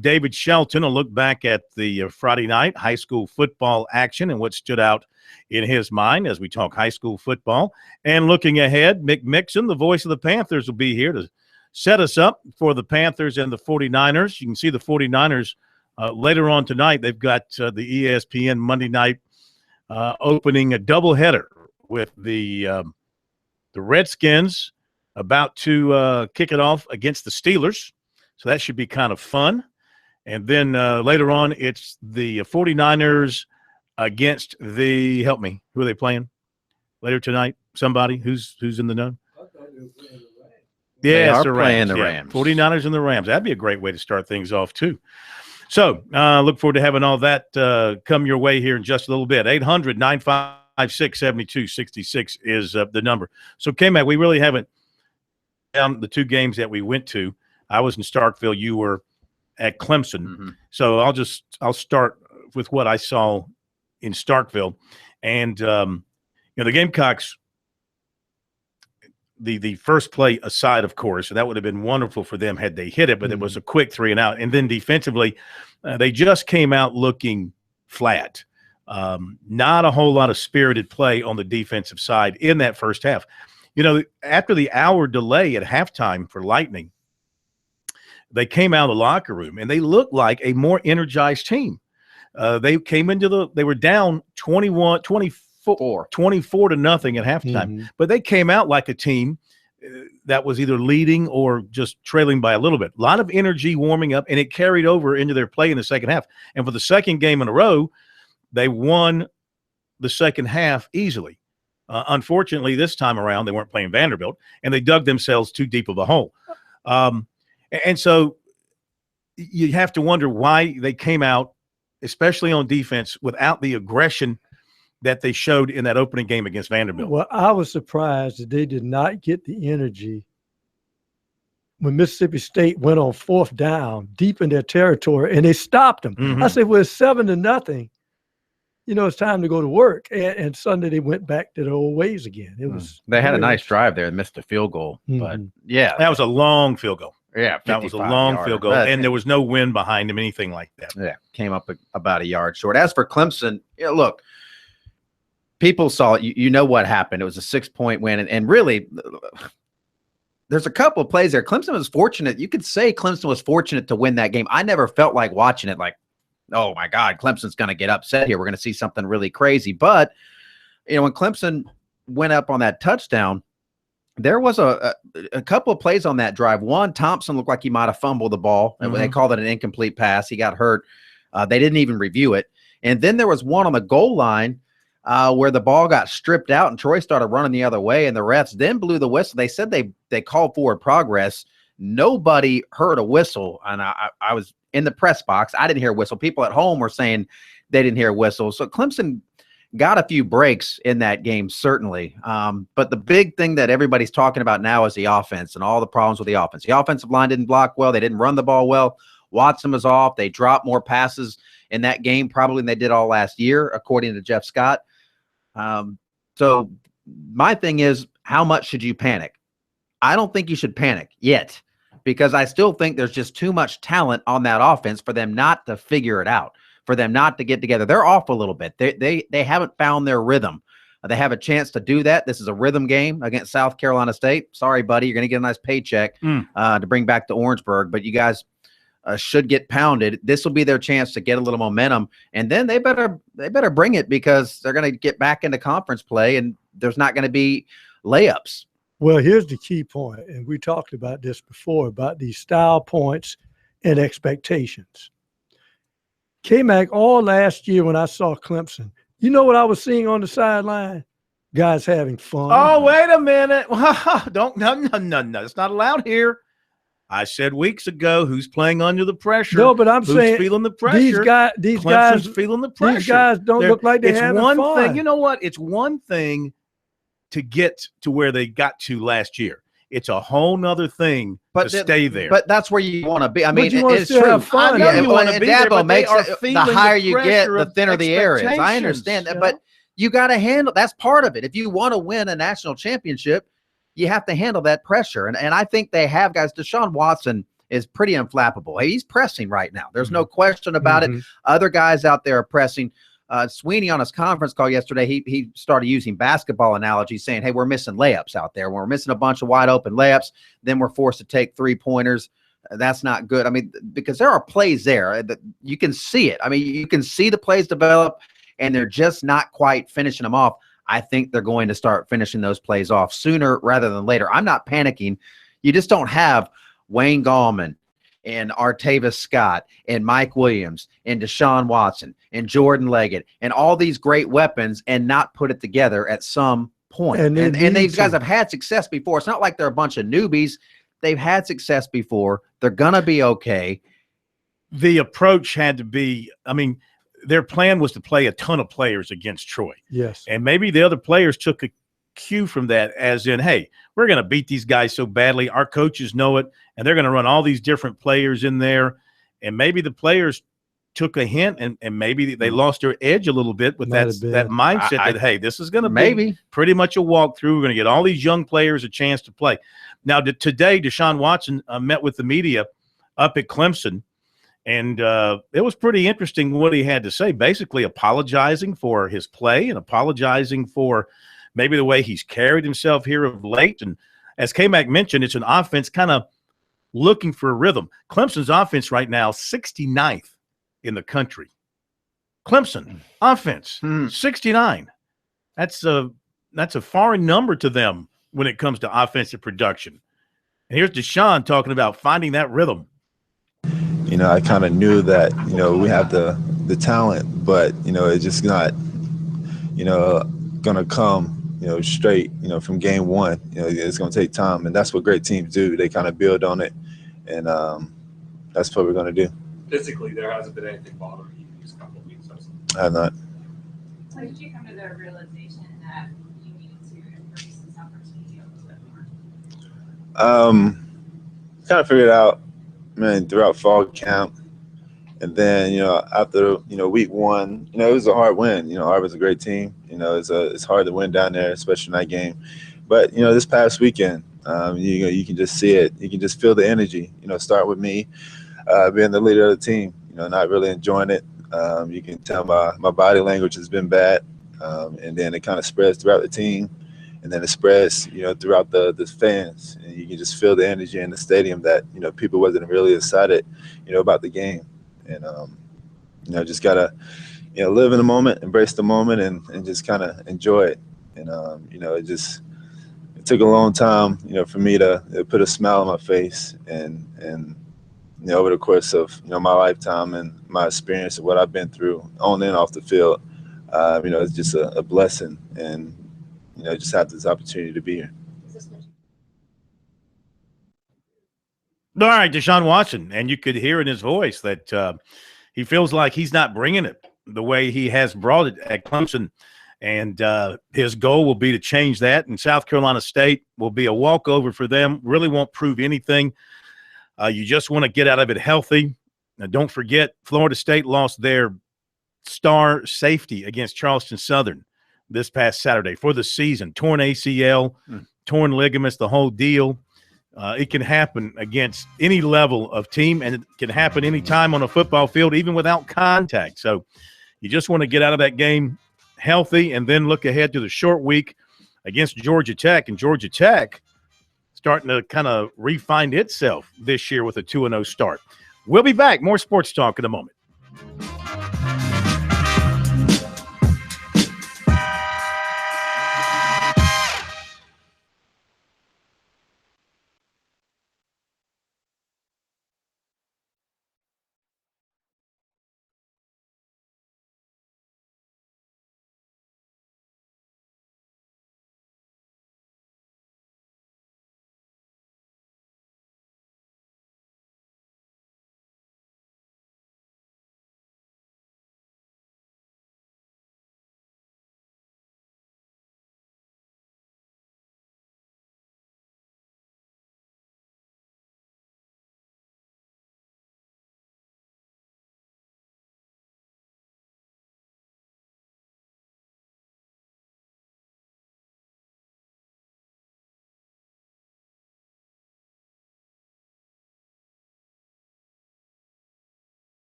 David Shelton. A look back at the Friday night high school football action and what stood out in his mind as we talk high school football. And looking ahead, Mick Mixon, the voice of the Panthers, will be here to set us up for the Panthers and the 49ers. You can see the 49ers later on tonight. They've got the ESPN Monday night opening a doubleheader with the Redskins about to kick it off against the Steelers. So that should be kind of fun. And then later on, it's the 49ers against the, help me, who are they playing later tonight? Somebody who's in the know? Yeah, they're playing the Rams. 49ers and the Rams. That'd be a great way to start things off, too. So look forward to having all that come your way here in just a little bit. 800-956-7266 is the number. So, K-Mac, we really haven't down the two games that we went to. I was in Starkville. You were at Clemson. Mm-hmm. So I'll start with what I saw in Starkville. And, the Gamecocks, the first play aside, of course, that would have been wonderful for them had they hit it, but it was a quick 3-and-out. And then defensively, they just came out looking flat. Not a whole lot of spirited play on the defensive side in that first half. After the hour delay at halftime for Lightning, they came out of the locker room and they looked like a more energized team. They came they were down 24 to nothing at halftime, but they came out like a team that was either leading or just trailing by a little bit. A lot of energy warming up, and it carried over into their play in the second half. And for the second game in a row, they won the second half easily. Unfortunately, this time around, they weren't playing Vanderbilt, and they dug themselves too deep of a hole. And so you have to wonder why they came out, especially on defense, without the aggression that they showed in that opening game against Vanderbilt. Well, I was surprised that they did not get the energy when Mississippi State went on fourth down deep in their territory, and they stopped them. I said, well, it's 7-0. It's time to go to work. And Sunday they went back to the old ways again. It was They had a nice drive there and missed a field goal. But, yeah. That was a long field goal. Yeah, that was a long field goal, and there was no wind behind him, anything like that. Yeah, came up about a yard short. As for Clemson, look, people saw it. You know what happened. It was a 6-point win, and really, there's a couple of plays there. Clemson was fortunate. You could say Clemson was fortunate to win that game. I never felt like watching it like, oh, my God, Clemson's going to get upset here. We're going to see something really crazy. But, when Clemson went up on that touchdown, there was a couple of plays on that drive. One, Thompson looked like he might have fumbled the ball, and they called it an incomplete pass. He got hurt. They didn't even review it. And then there was one on the goal line where the ball got stripped out, and Troy started running the other way, and the refs then blew the whistle. They said they called forward progress. Nobody heard a whistle, and I was in the press box. I didn't hear a whistle. People at home were saying they didn't hear a whistle. So Clemson got a few breaks in that game, certainly. But the big thing that everybody's talking about now is the offense and all the problems with the offense. The offensive line didn't block well. They didn't run the ball well. Watson was off. They dropped more passes in that game probably than they did all last year, according to Jeff Scott. So my thing is, how much should you panic? I don't think you should panic yet, because I still think there's just too much talent on that offense for them not to figure it out, for them not to get together. They're off a little bit. They haven't found their rhythm. They have a chance to do that. This is a rhythm game against South Carolina State. Sorry, buddy, you're going to get a nice paycheck to bring back to Orangeburg, but you guys should get pounded. This will be their chance to get a little momentum, and then they better bring it, because they're going to get back into conference play, and there's not going to be layups. Well, here's the key point, and we talked about this before, about these style points and expectations. K-Mac, all last year when I saw Clemson, you know what I was seeing on the sideline? Guys having fun. Oh, wait a minute. No. It's not allowed here. I said weeks ago, who's playing under the pressure? No, but I'm who's saying feeling the pressure? These Clemson's guys feeling the pressure. These guys don't look like they're having one fun. thing. You know what? It's one thing to get to where they got to last year. It's a whole nother thing to stay there. But that's where you want to be. I mean, it's true. Have fun. I know you want to be there, but makes they are it, the feeling higher the you get, the pressure thinner of the air is. I expectations, understand that, you but know? you got to handle. That's part of it. If you want to win a national championship, you have to handle that pressure. And I think they have guys. Deshaun Watson is pretty unflappable. He's pressing right now. There's no question about it. Other guys out there are pressing. Sweeney on his conference call yesterday, he started using basketball analogies, saying, hey, we're missing layups out there. We're missing a bunch of wide open layups. Then we're forced to take 3-pointers. That's not good. I mean, because there are plays there that you can see it. I mean, you can see the plays develop, and they're just not quite finishing them off. I think they're going to start finishing those plays off sooner rather than later. I'm not panicking. You just don't have Wayne Gallman and Artavis Scott and Mike Williams and Deshaun Watson and Jordan Leggett and all these great weapons and not put it together at some point. And these guys have had success before. It's not like they're a bunch of newbies. They've had success before. They're going to be okay. The approach had to be, I mean, their plan was to play a ton of players against Troy. Yes. And maybe the other players took a cue from that, as in, hey, we're going to beat these guys so badly. Our coaches know it, and they're going to run all these different players in there. And maybe the players took a hint, and maybe they lost their edge a little bit with that mindset that, hey, this is going to be pretty much a walkthrough. We're going to get all these young players a chance to play. Now, today, Deshaun Watson met with the media up at Clemson, and it was pretty interesting what he had to say, basically apologizing for his play and apologizing for maybe the way he's carried himself here of late. And as K-Mac mentioned, it's an offense kind of looking for a rhythm. Clemson's offense right now, 69th in the country. Clemson offense, 69. That's a foreign number to them when it comes to offensive production. And here's Deshaun talking about finding that rhythm. You know, I kind of knew that, you know, we have the talent, but, you know, it's just not, you know, going to come, you know, straight, you know, from game one. You know, it's going to take time, and that's what great teams do. They kind of build on it, and that's what we're going to do. Physically, there hasn't been anything bothering you these couple of weeks. I have not. When did you come to the realization that you needed to embrace this opportunity a little bit more? Kind of figured out, man, throughout fall camp. And then, you know, after, you know, week one, you know, it was a hard win. You know, Auburn's a great team. You know, it's hard to win down there, especially in that game. But, you know, this past weekend, you can just see it. You can just feel the energy. You know, start with me being the leader of the team, you know, not really enjoying it. You can tell my body language has been bad. And then it kind of spreads throughout the team. And then it spreads, you know, throughout the fans. And you can just feel the energy in the stadium that, you know, people wasn't really excited, you know, about the game. And, you know, just got to, you know, live in the moment, embrace the moment, and just kind of enjoy it. And, you know, it took a long time, you know, for me to put a smile on my face. And you know, over the course of, you know, my lifetime and my experience of what I've been through on and off the field, you know, it's just a blessing. And, you know, just have this opportunity to be here. All right, Deshaun Watson, and you could hear in his voice that he feels like he's not bringing it the way he has brought it at Clemson, and his goal will be to change that, and South Carolina State will be a walkover for them, really won't prove anything. You just want to get out of it healthy. Now, don't forget, Florida State lost their star safety against Charleston Southern this past Saturday for the season. Torn ACL, torn ligaments, the whole deal. It can happen against any level of team, and it can happen anytime on a football field, even without contact. So you just want to get out of that game healthy and then look ahead to the short week against Georgia Tech. And Georgia Tech starting to kind of refine itself this year with a 2-0 start. We'll be back. More sports talk in a moment.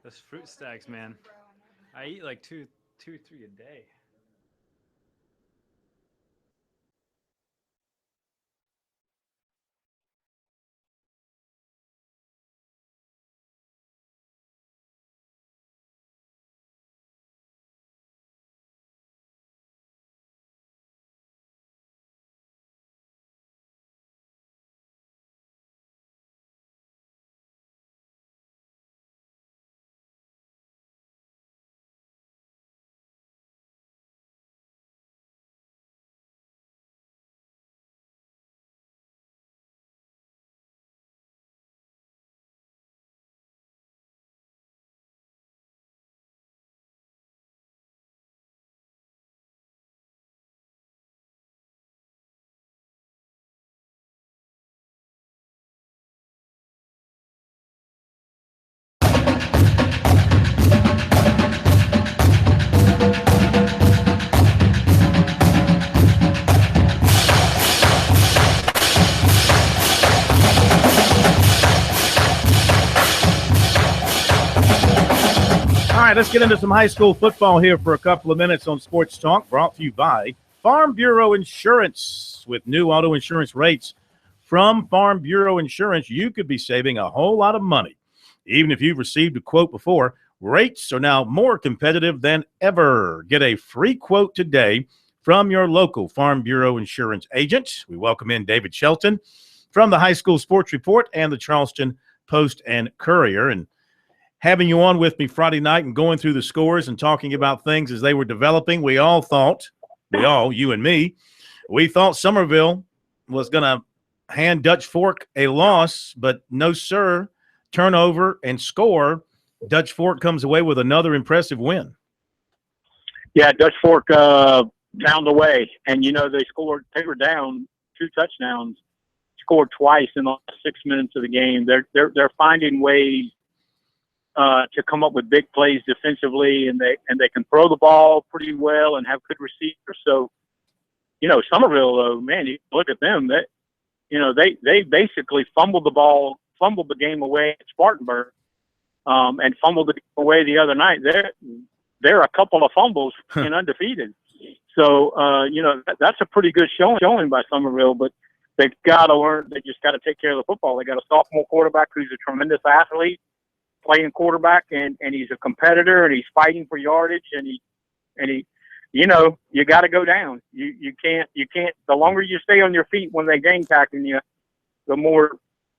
Those fruit stacks, man. I eat like two, 3 a day. All right, let's get into some high school football here for a couple of minutes on Sports Talk, brought to you by Farm Bureau Insurance. With new auto insurance rates from Farm Bureau Insurance, you could be saving a whole lot of money. Even if you've received a quote before, rates are now more competitive than ever. Get a free quote today from your local Farm Bureau Insurance agent. We welcome in David Shelton from the High School Sports Report and the Charleston Post and Courier. And having you on with me Friday night and going through the scores and talking about things as they were developing, you and me, we thought Summerville was going to hand Dutch Fork a loss, but no, sir. Turnover and score. Dutch Fork comes away with another impressive win. Yeah, Dutch Fork found a way, and they were down 2 touchdowns, scored twice in the last 6 minutes of the game. They're finding ways to come up with big plays defensively, and they can throw the ball pretty well and have good receivers. So, Summerville, though, man, you look at them. They basically fumbled the game away at Spartanburg, and fumbled the game away the other night. They're a couple of fumbles and undefeated. So, that's a pretty good showing by Summerville, but they've got to learn. They just got to take care of the football. They got a sophomore quarterback who's a tremendous athlete, playing quarterback, and he's a competitor, and he's fighting for yardage, and he you got to go down. You can't, the longer you stay on your feet when they game tackling you, the more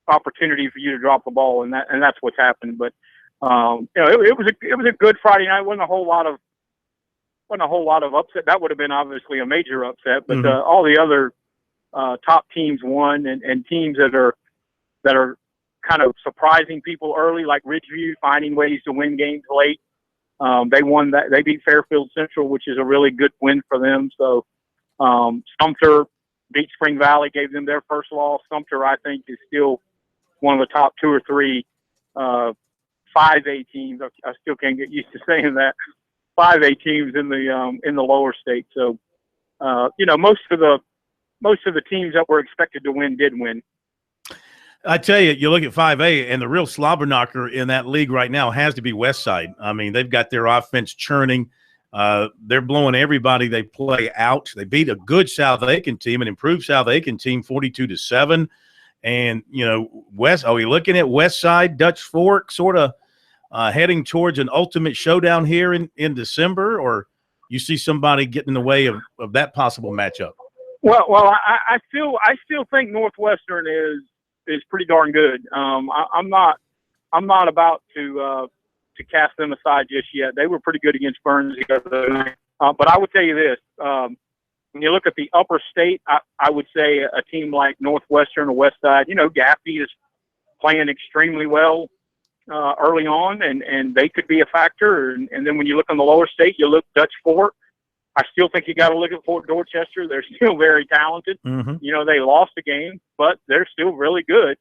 opportunity for you to drop the ball, and that's what's happened. But it was a good Friday night. Wasn't a whole lot of upset. That would have been obviously a major upset, but all the other top teams won, and teams that are kind of surprising people early, like Ridgeview, finding ways to win games late. They won that. They beat Fairfield Central, which is a really good win for them. So Sumter beat Spring Valley, gave them their first loss. Sumter, I think, is still one of the top 2 or 3 5A teams. I still can't get used to saying that. 5A teams in the lower state. So most of the teams that were expected to win did win. I tell you, you look at 5A, and the real slobber knocker in that league right now has to be Westside. I mean, they've got their offense churning. They're blowing everybody they play out. They beat a good South Aiken team, an improved South Aiken team, 42-7. And, are we looking at Westside, Dutch Fork, sort of heading towards an ultimate showdown here in December, or you see somebody getting in the way of that possible matchup? Well, I still think Northwestern is pretty darn good. I'm not about to cast them aside just yet. They were pretty good against Burns the other night. But I would tell you this: when you look at the upper state, I would say a team like Northwestern or Westside. Gaffney is playing extremely well early on, and they could be a factor. And then when you look on the lower state, you look Dutch Fork. I still think you got to look at Fort Dorchester. They're still very talented. Mm-hmm. They lost a game, but they're still really good.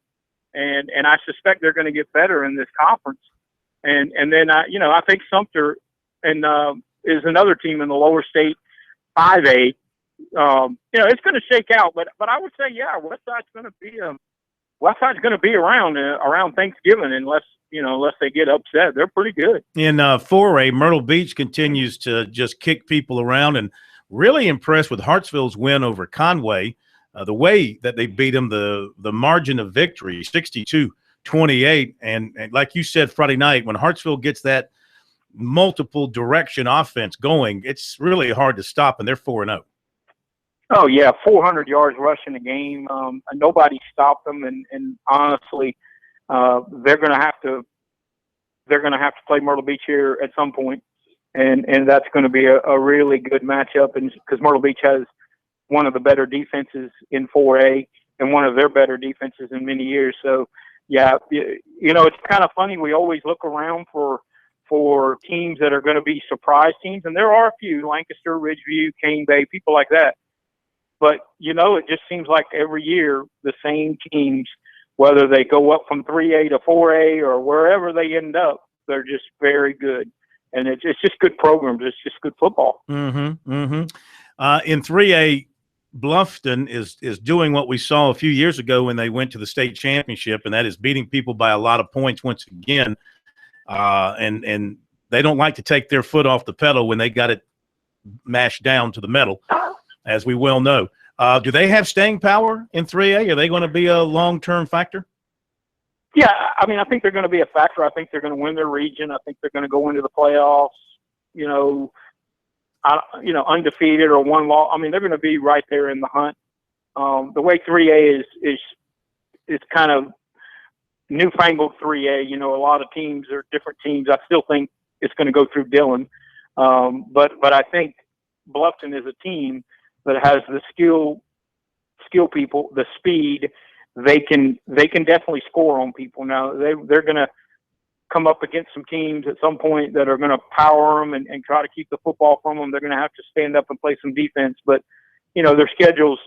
And I suspect they're going to get better in this conference. And then, I think Sumter is another team in the lower state, 5A. It's going to shake out. But I would say, yeah, Westside's going to be Westside's going to be around Thanksgiving unless they get upset. They're pretty good. In 4A, Myrtle Beach continues to just kick people around, and really impressed with Hartsville's win over Conway. The way that they beat them, the margin of victory, 62-28. And like you said Friday night, when Hartsville gets that multiple direction offense going, it's really hard to stop, and they're 4-0. Oh yeah, 400 yards rushing a game. Nobody stopped them, and honestly, they're going to have to play Myrtle Beach here at some point, and that's going to be a really good matchup, and because Myrtle Beach has one of the better defenses in 4A and one of their better defenses in many years. So yeah, it's kind of funny. We always look around for teams that are going to be surprise teams, and there are a few: Lancaster, Ridgeview, Cane Bay, people like that. But, it just seems like every year the same teams, whether they go up from 3A to 4A or wherever they end up, they're just very good. And it's just good programs. It's just good football. Mm-hmm, mm-hmm. In 3A, Bluffton is doing what we saw a few years ago when they went to the state championship, and that is beating people by a lot of points once again. And they don't like to take their foot off the pedal when they got it mashed down to the metal, as we well know. Do they have staying power in 3A? Are they going to be a long-term factor? Yeah, I mean, I think they're going to be a factor. I think they're going to win their region. I think they're going to go into the playoffs, undefeated or one loss. I mean, they're going to be right there in the hunt. The way 3A is kind of newfangled 3A. A lot of teams are different teams. I still think it's going to go through Dillon. But I think Bluffton is a team that has the skill people, the speed. They can definitely score on people. Now they're going to come up against some teams at some point that are going to power them and try to keep the football from them. They're going to have to stand up and play some defense, but their schedule's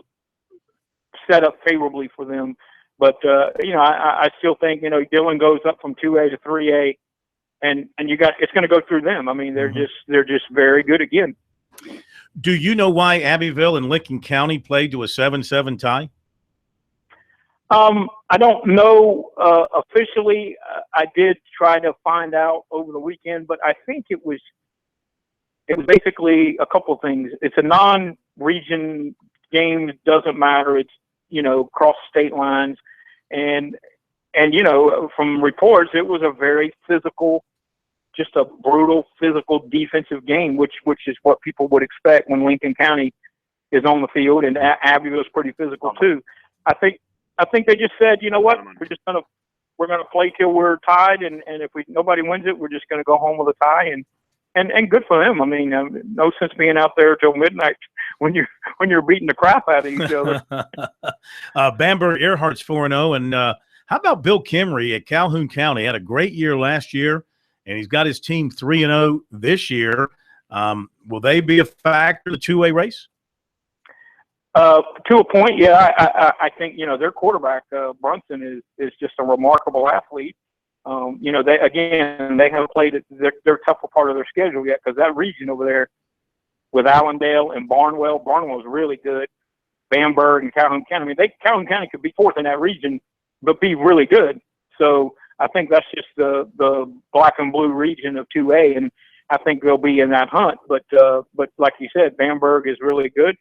set up favorably for them. But I still think Dillon goes up from 2A to 3A, and it's going to go through them. I mean, they're just very good again. Do you know why Abbeville and Lincoln County played to a 7-7 tie? I don't know officially. I did try to find out over the weekend, but I think it was basically a couple of things. It's a non-region game. It doesn't matter. It's cross state lines, and from reports, it was a very physical, just a brutal physical defensive game, which is what people would expect when Lincoln County is on the field, and Abbeville is pretty physical too. I think they just said, you know what, we're gonna play till we're tied, and if nobody wins it, we're just gonna go home with a tie, and good for them. I mean, no sense being out there till midnight when you're beating the crap out of each other. Bamberg Earhart's 4-0, and how about Bill Kimry at Calhoun County? Had a great year last year, and he's got his team 3-0 this year. Will they be a factor in the 2A race? To a point, yeah. I think their quarterback Brunson is just a remarkable athlete. They haven't played their tougher part of their schedule yet, because that region over there with Allendale and Barnwell's really good. Bamberg and Calhoun County. I mean, Calhoun County could be fourth in that region, but be really good. So I think that's just the black and blue region of 2A, and I think they'll be in that hunt. But like you said, Bamberg is really good.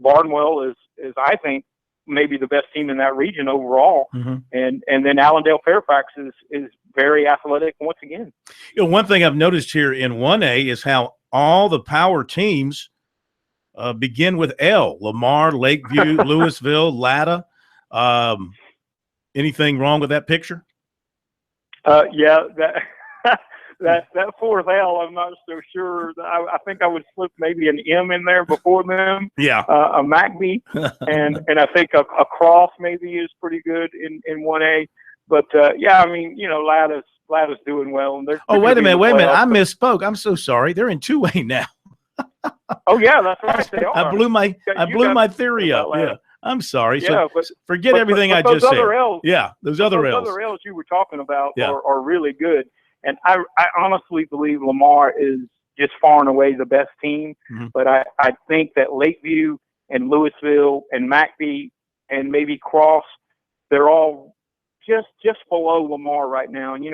Barnwell is I think maybe the best team in that region overall, and then Allendale Fairfax is very athletic once again. One thing I've noticed here in 1A is how all the power teams begin with L: Lamar, Lakeview, Louisville, Latta. Anything wrong with that picture? Yeah, that fourth L, I'm not so sure. I think I would slip maybe an M in there before them. Yeah. A McBee, and I think a Cross maybe is pretty good in 1A. But yeah, I mean, Latta's doing well. And they're wait a minute. I misspoke. I'm so sorry. They're in 2A now. Oh yeah, that's right. They are. I blew my theory up. Yeah. I'm sorry. Yeah, so forget everything I just said. L's, yeah, those other L's. Those other L's you were talking about are really good. And I honestly believe Lamar is just far and away the best team. But I think that Lakeview and Louisville and McBee and maybe Cross, they're all just below Lamar right now. And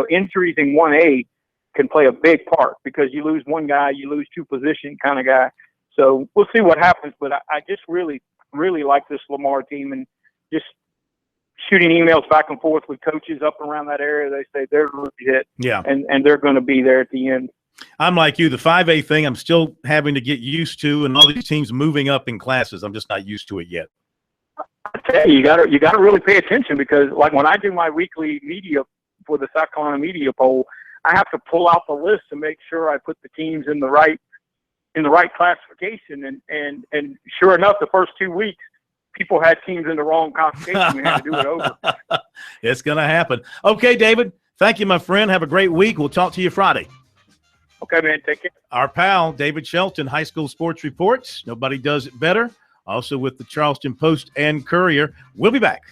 injuries in 1A can play a big part because you lose one guy, you lose two position kind of guy. So we'll see what happens. But I just really, really like this Lamar team, and just shooting emails back and forth with coaches up around that area. They say they're legit, and they're going to be there at the end. I'm like you. The 5A thing, I'm still having to get used to, and all these teams moving up in classes. I'm just not used to it yet. I tell you, you gotta really pay attention, because like when I do my weekly media for the South Carolina media poll, I have to pull out the list to make sure I put the teams in the right classification. And sure enough, the first 2 weeks, people had teams in the wrong classification. We had to do it over. It's going to happen. Okay, David. Thank you, my friend. Have a great week. We'll talk to you Friday. Okay, man. Take care. Our pal, David Shelton, High School Sports Reports. Nobody does it better. Also with the Charleston Post and Courier. We'll be back.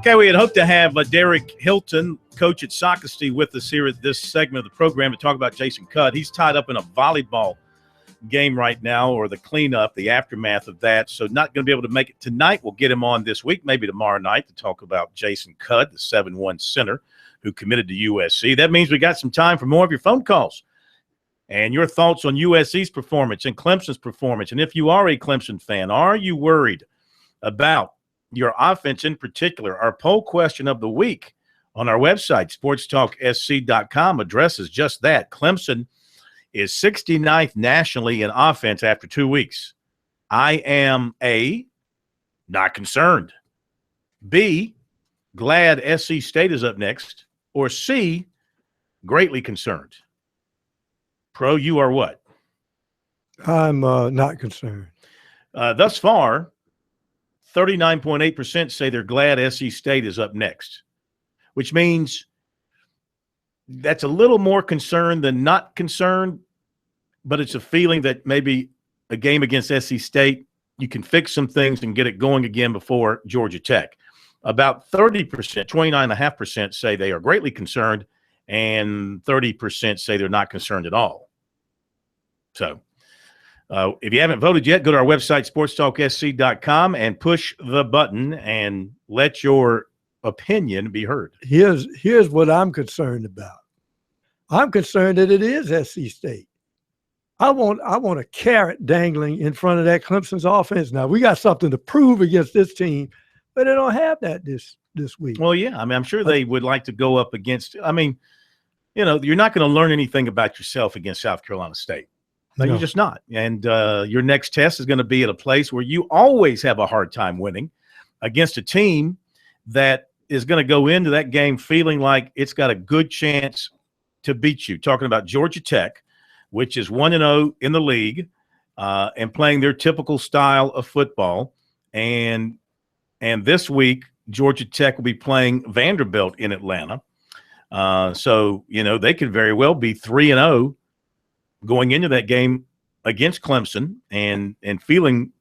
Okay, we had hoped to have Derek Hilton, coach at Socastee, with us here at this segment of the program to talk about Jason Cudd. He's tied up in a volleyball game right now, or the cleanup, the aftermath of that. So not going to be able to make it tonight. We'll get him on this week, maybe tomorrow night, to talk about Jason Cudd, the 7-1 center who committed to USC. That means we got some time for more of your phone calls and your thoughts on USC's performance and Clemson's performance. And if you are a Clemson fan, are you worried about your offense in particular? Our poll question of the week on our website, sportstalksc.com, addresses just that. Clemson is 69th nationally in offense after 2 weeks. I am A, not concerned. B, glad SC State is up next. Or C, greatly concerned. Pro, you are what? I'm not concerned. Thus far, 39.8% say they're glad SC State is up next, which means that's a little more concerned than not concerned, but it's a feeling that maybe a game against SC State, you can fix some things and get it going again before Georgia Tech. About 30%, 29.5% say they are greatly concerned, and 30% say they're not concerned at all. So if you haven't voted yet, go to our website, sportstalksc.com, and push the button and let your opinion be heard. Here's what I'm concerned about. I'm concerned that it is SC State. I want a carrot dangling in front of that Clemson's offense. Now, we got something to prove against this team, but they don't have that this week. Well, yeah. I mean, I'm sure they would like to go up against – I mean, you know, you're not going to learn anything about yourself against South Carolina State. No, you're just not. And your next test is going to be at a place where you always have a hard time winning against a team that is going to go into that game feeling like it's got a good chance to beat you. Talking about Georgia Tech, which is 1-0 in the league and playing their typical style of football. And this week, Georgia Tech will be playing Vanderbilt in Atlanta. So, you know, they could very well be 3-0 going into that game against Clemson and feeling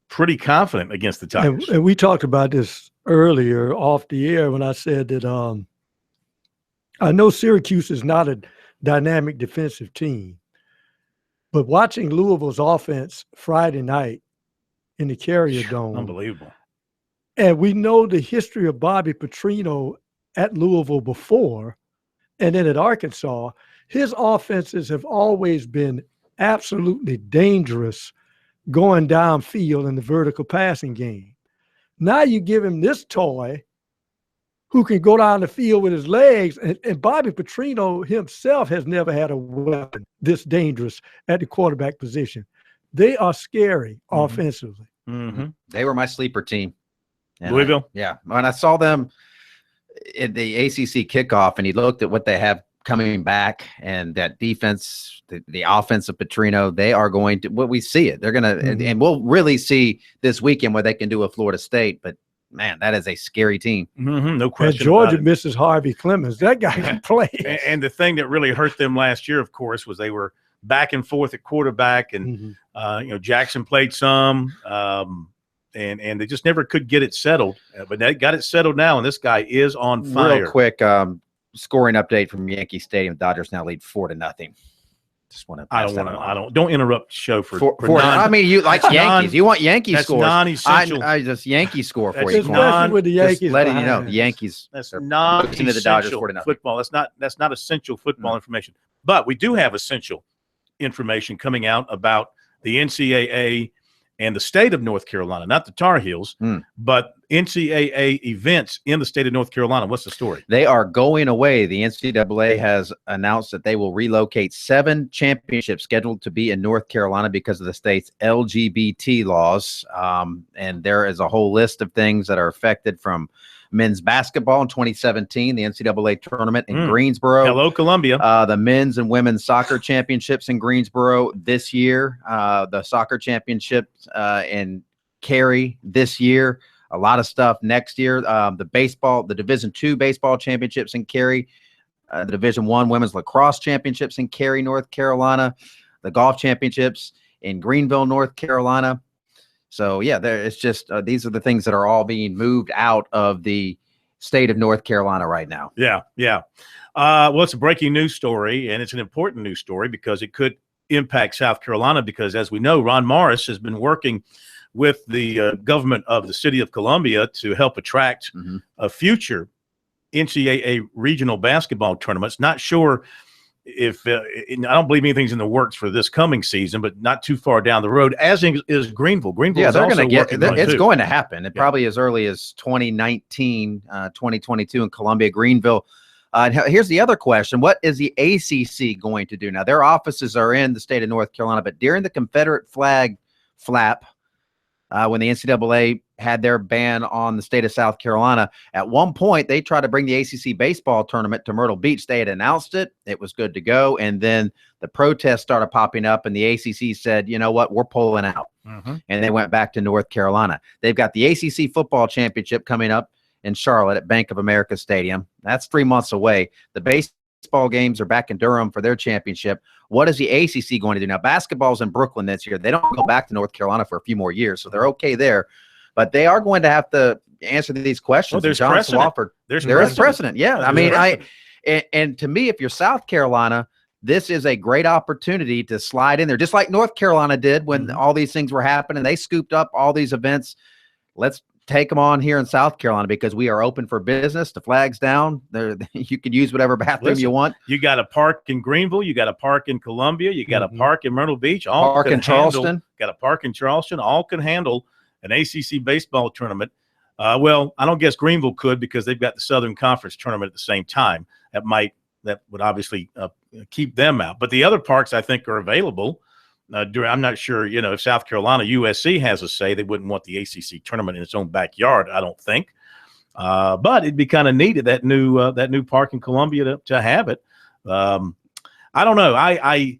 pretty confident against the Tigers. And we talked about this earlier off the air when I said that I know Syracuse is not a dynamic defensive team, but watching Louisville's offense Friday night in the Carrier Dome. Unbelievable. And we know the history of Bobby Petrino at Louisville before, and then at Arkansas. His offenses have always been absolutely dangerous going downfield in the vertical passing game. Now you give him this toy who can go down the field with his legs, and Bobby Petrino himself has never had a weapon this dangerous at the quarterback position. They are scary offensively. Mm-hmm. They were my sleeper team. And Louisville? Yeah. When I saw them at the ACC kickoff and he looked at what they have coming back and that defense, the offense of Petrino, they are going to, well, we see it. They're going to, and we'll really see this weekend what they can do with Florida State. But man, that is a scary team. No question. And Georgia misses Harvey Clemens. That guy can play. And the thing that really hurt them last year, of course, was they were back and forth at quarterback, and you know, Jackson played some, and they just never could get it settled. But they got it settled now, and this guy is on fire. Real quick, scoring update from Yankee Stadium. Dodgers now lead 4-0. Just want to. Don't interrupt the show for I mean, you like Yankees. You want Yankee that's scores. Non-essential. I just Yankee score for you. Especially with the Yankees. Just letting you know, the Yankees. That's non-essential football. That's not essential football information. But we do have essential information coming out about the NCAA and the state of North Carolina, not the Tar Heels, but NCAA events in the state of North Carolina. What's the story? They are going away. The NCAA has announced that they will relocate 7 championships scheduled to be in North Carolina because of the state's LGBT laws. And there is a whole list of things that are affected, from men's basketball in 2017, the NCAA tournament in Greensboro. Hello, Columbia. The men's and women's soccer championships in Greensboro this year. The soccer championships in Cary this year. A lot of stuff next year. The Division II baseball championships in Cary. The Division I women's lacrosse championships in Cary, North Carolina. The golf championships in Greenville, North Carolina. So yeah, it's just these are the things that are all being moved out of the state of North Carolina right now. Yeah, yeah. Well, it's a breaking news story, and it's an important news story because it could impact South Carolina because, as we know, Ron Morris has been working with the government of the city of Columbia to help attract a future NCAA regional basketball tournaments. Not sure if I don't believe anything's in the works for this coming season, but not too far down the road, as is Greenville. Greenville is they're also going to working on it, it's too. going to happen. It probably as early as 2019, 2022 in Columbia, Greenville. Here's the other question. What is the ACC going to do now? Their offices are in the state of North Carolina, but during the Confederate flag flap, when the NCAA had their ban on the state of South Carolina, at one point they tried to bring the ACC baseball tournament to Myrtle Beach. They had announced it. It was good to go. And then the protests started popping up, and the ACC said, you know what, we're pulling out. And they went back to North Carolina. They've got the ACC football championship coming up in Charlotte at Bank of America Stadium. That's 3 months away. The baseball games are back in Durham for their championship. What is the ACC going to do now? Basketball's in Brooklyn this year. They don't go back to North Carolina for a few more years, so they're okay there. But they are going to have to answer these questions. Well, there's John precedent. Swafford, There is precedent. Yeah, I mean, and to me, if you're South Carolina, this is a great opportunity to slide in there, just like North Carolina did when all these things were happening. They scooped up all these events. Let's take them on here in South Carolina because we are open for business. The flag's down. You can use whatever bathroom you want. You got a park in Greenville. You got a park in Columbia. You got a park in Myrtle Beach. Park in Charleston. Got a park in Charleston. All can handle an ACC baseball tournament. Well, I don't guess Greenville could because they've got the Southern Conference tournament at the same time. That would obviously keep them out. But the other parks I think are available. I'm not sure, if South Carolina, USC has a say, they wouldn't want the ACC tournament in its own backyard, I don't think. But it'd be kind of neat at that new park in Columbia to have it. I don't know. I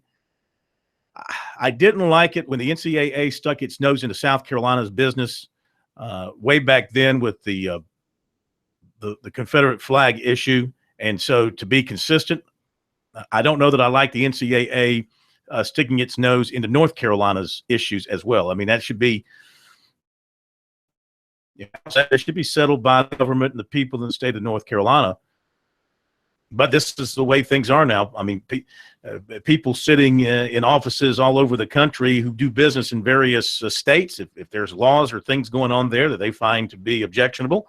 didn't like it when the NCAA stuck its nose into South Carolina's business way back then with the Confederate flag issue. And so to be consistent, I don't know that I like the NCAA sticking its nose into North Carolina's issues as well. I mean, that should be settled by the government and the people in the state of North Carolina. But this is the way things are now. I mean, people sitting in offices all over the country who do business in various states, if there's laws or things going on there that they find to be objectionable,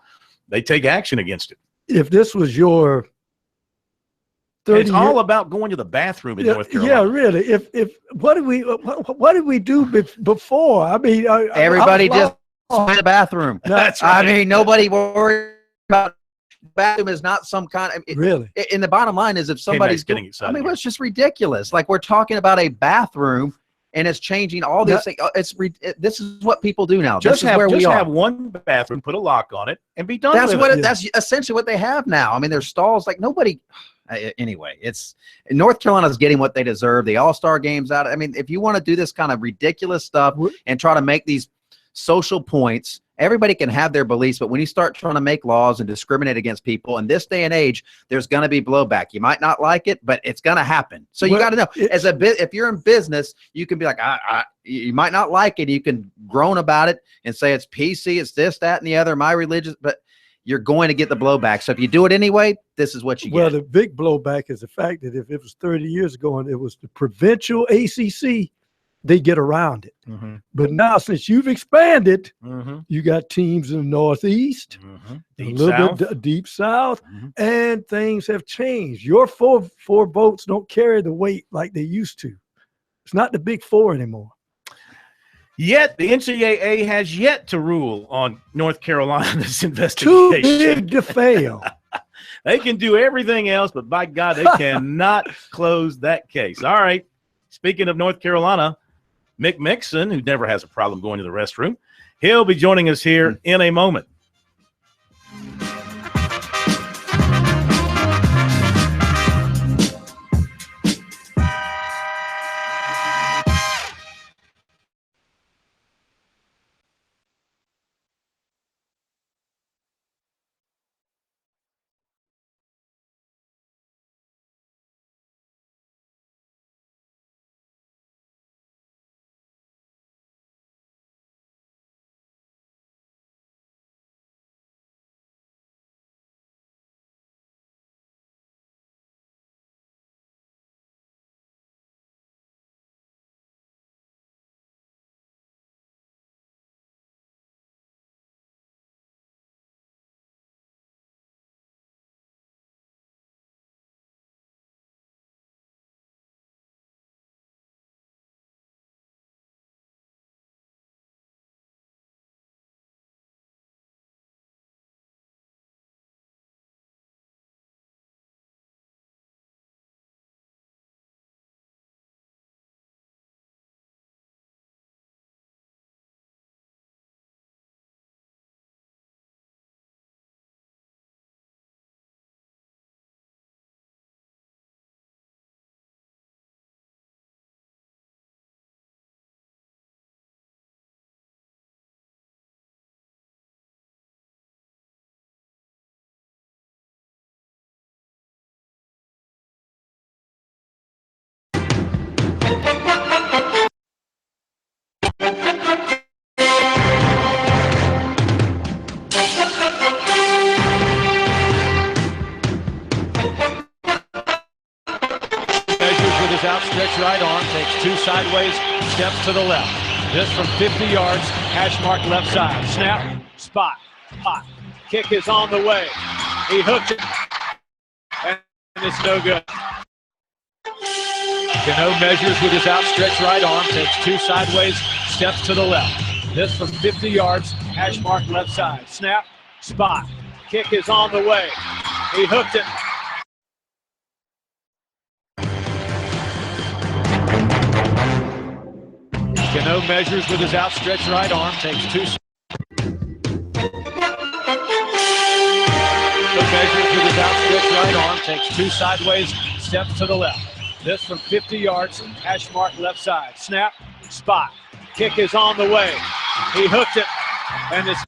they take action against it. If this was your it's all about going to the bathroom in North Carolina. Yeah, really. If what did we do before? I mean, everybody just in the bathroom. That's right. I mean, nobody worried about bathroom is not some kind of really. And the bottom line is if somebody's getting excited. I mean, well, it's just ridiculous. Like we're talking about a bathroom and it's changing all these things. This is what people do now. This is where we are. Have one bathroom, put a lock on it, and be done. That's with it. That's essentially what they have now. I mean, there's stalls like nobody. Anyway, it's North Carolina's getting what they deserve. The All-Star games out. I mean, if you want to do this kind of ridiculous stuff and try to make these social points, everybody can have their beliefs. But when you start trying to make laws and discriminate against people in this day and age, there's going to be blowback. You might not like it, but it's going to happen. So you got to know if you're in business, you can be like, you might not like it. You can groan about it and say it's PC, it's this, that, and the other, my religious, but you're going to get the blowback. So if you do it anyway, this is what you get. Well, the big blowback is the fact that if it was 30 years ago and it was the provincial ACC, they get around it. But now, since you've expanded, you got teams in the Northeast, a little bit deep South, and things have changed. Your four votes don't carry the weight like they used to. It's not the big four anymore. Yet the NCAA has yet to rule on North Carolina's investigation. Too big to fail. They can do everything else, but by God, they cannot close that case. All right. Speaking of North Carolina, Mick Mixon, who never has a problem going to the restroom, he'll be joining us here in a moment. his outstretched right arm, takes 2 sideways steps to the left. This from 50 yards, hash mark left side. Snap, spot, hot. Kick is on the way. He hooked it, and it's no good. Gano measures with his outstretched right arm, takes 2 sideways steps to the left. This from 50 yards, hash mark left side. Snap, spot. Kick is on the way. He hooked it. Gano measures with his outstretched right arm, takes 2. Measures with his outstretched right arm, takes 2 sideways steps to the left. This from 50 yards, hash mark left side. Snap, spot. Kick is on the way. He hooked it, and it's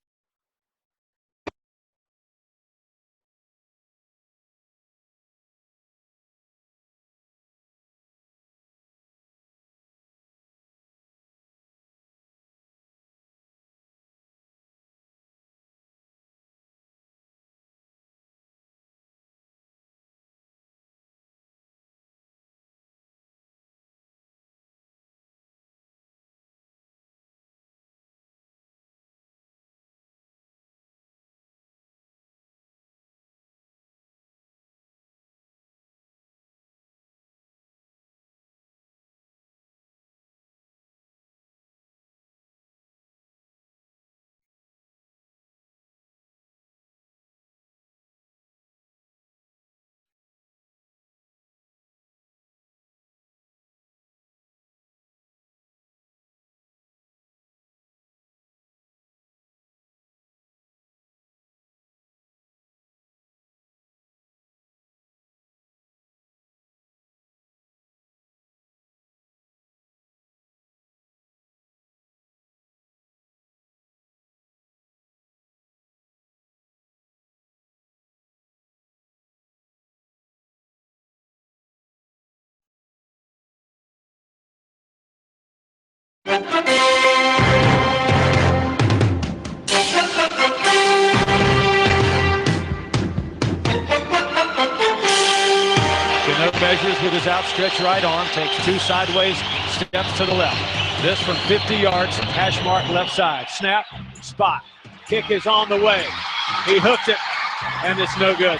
measures with his outstretched right arm, takes 2 sideways steps to the left. This from 50 yards, hash mark left side. Snap, spot. Kick is on the way. He hooked it, and it's no good.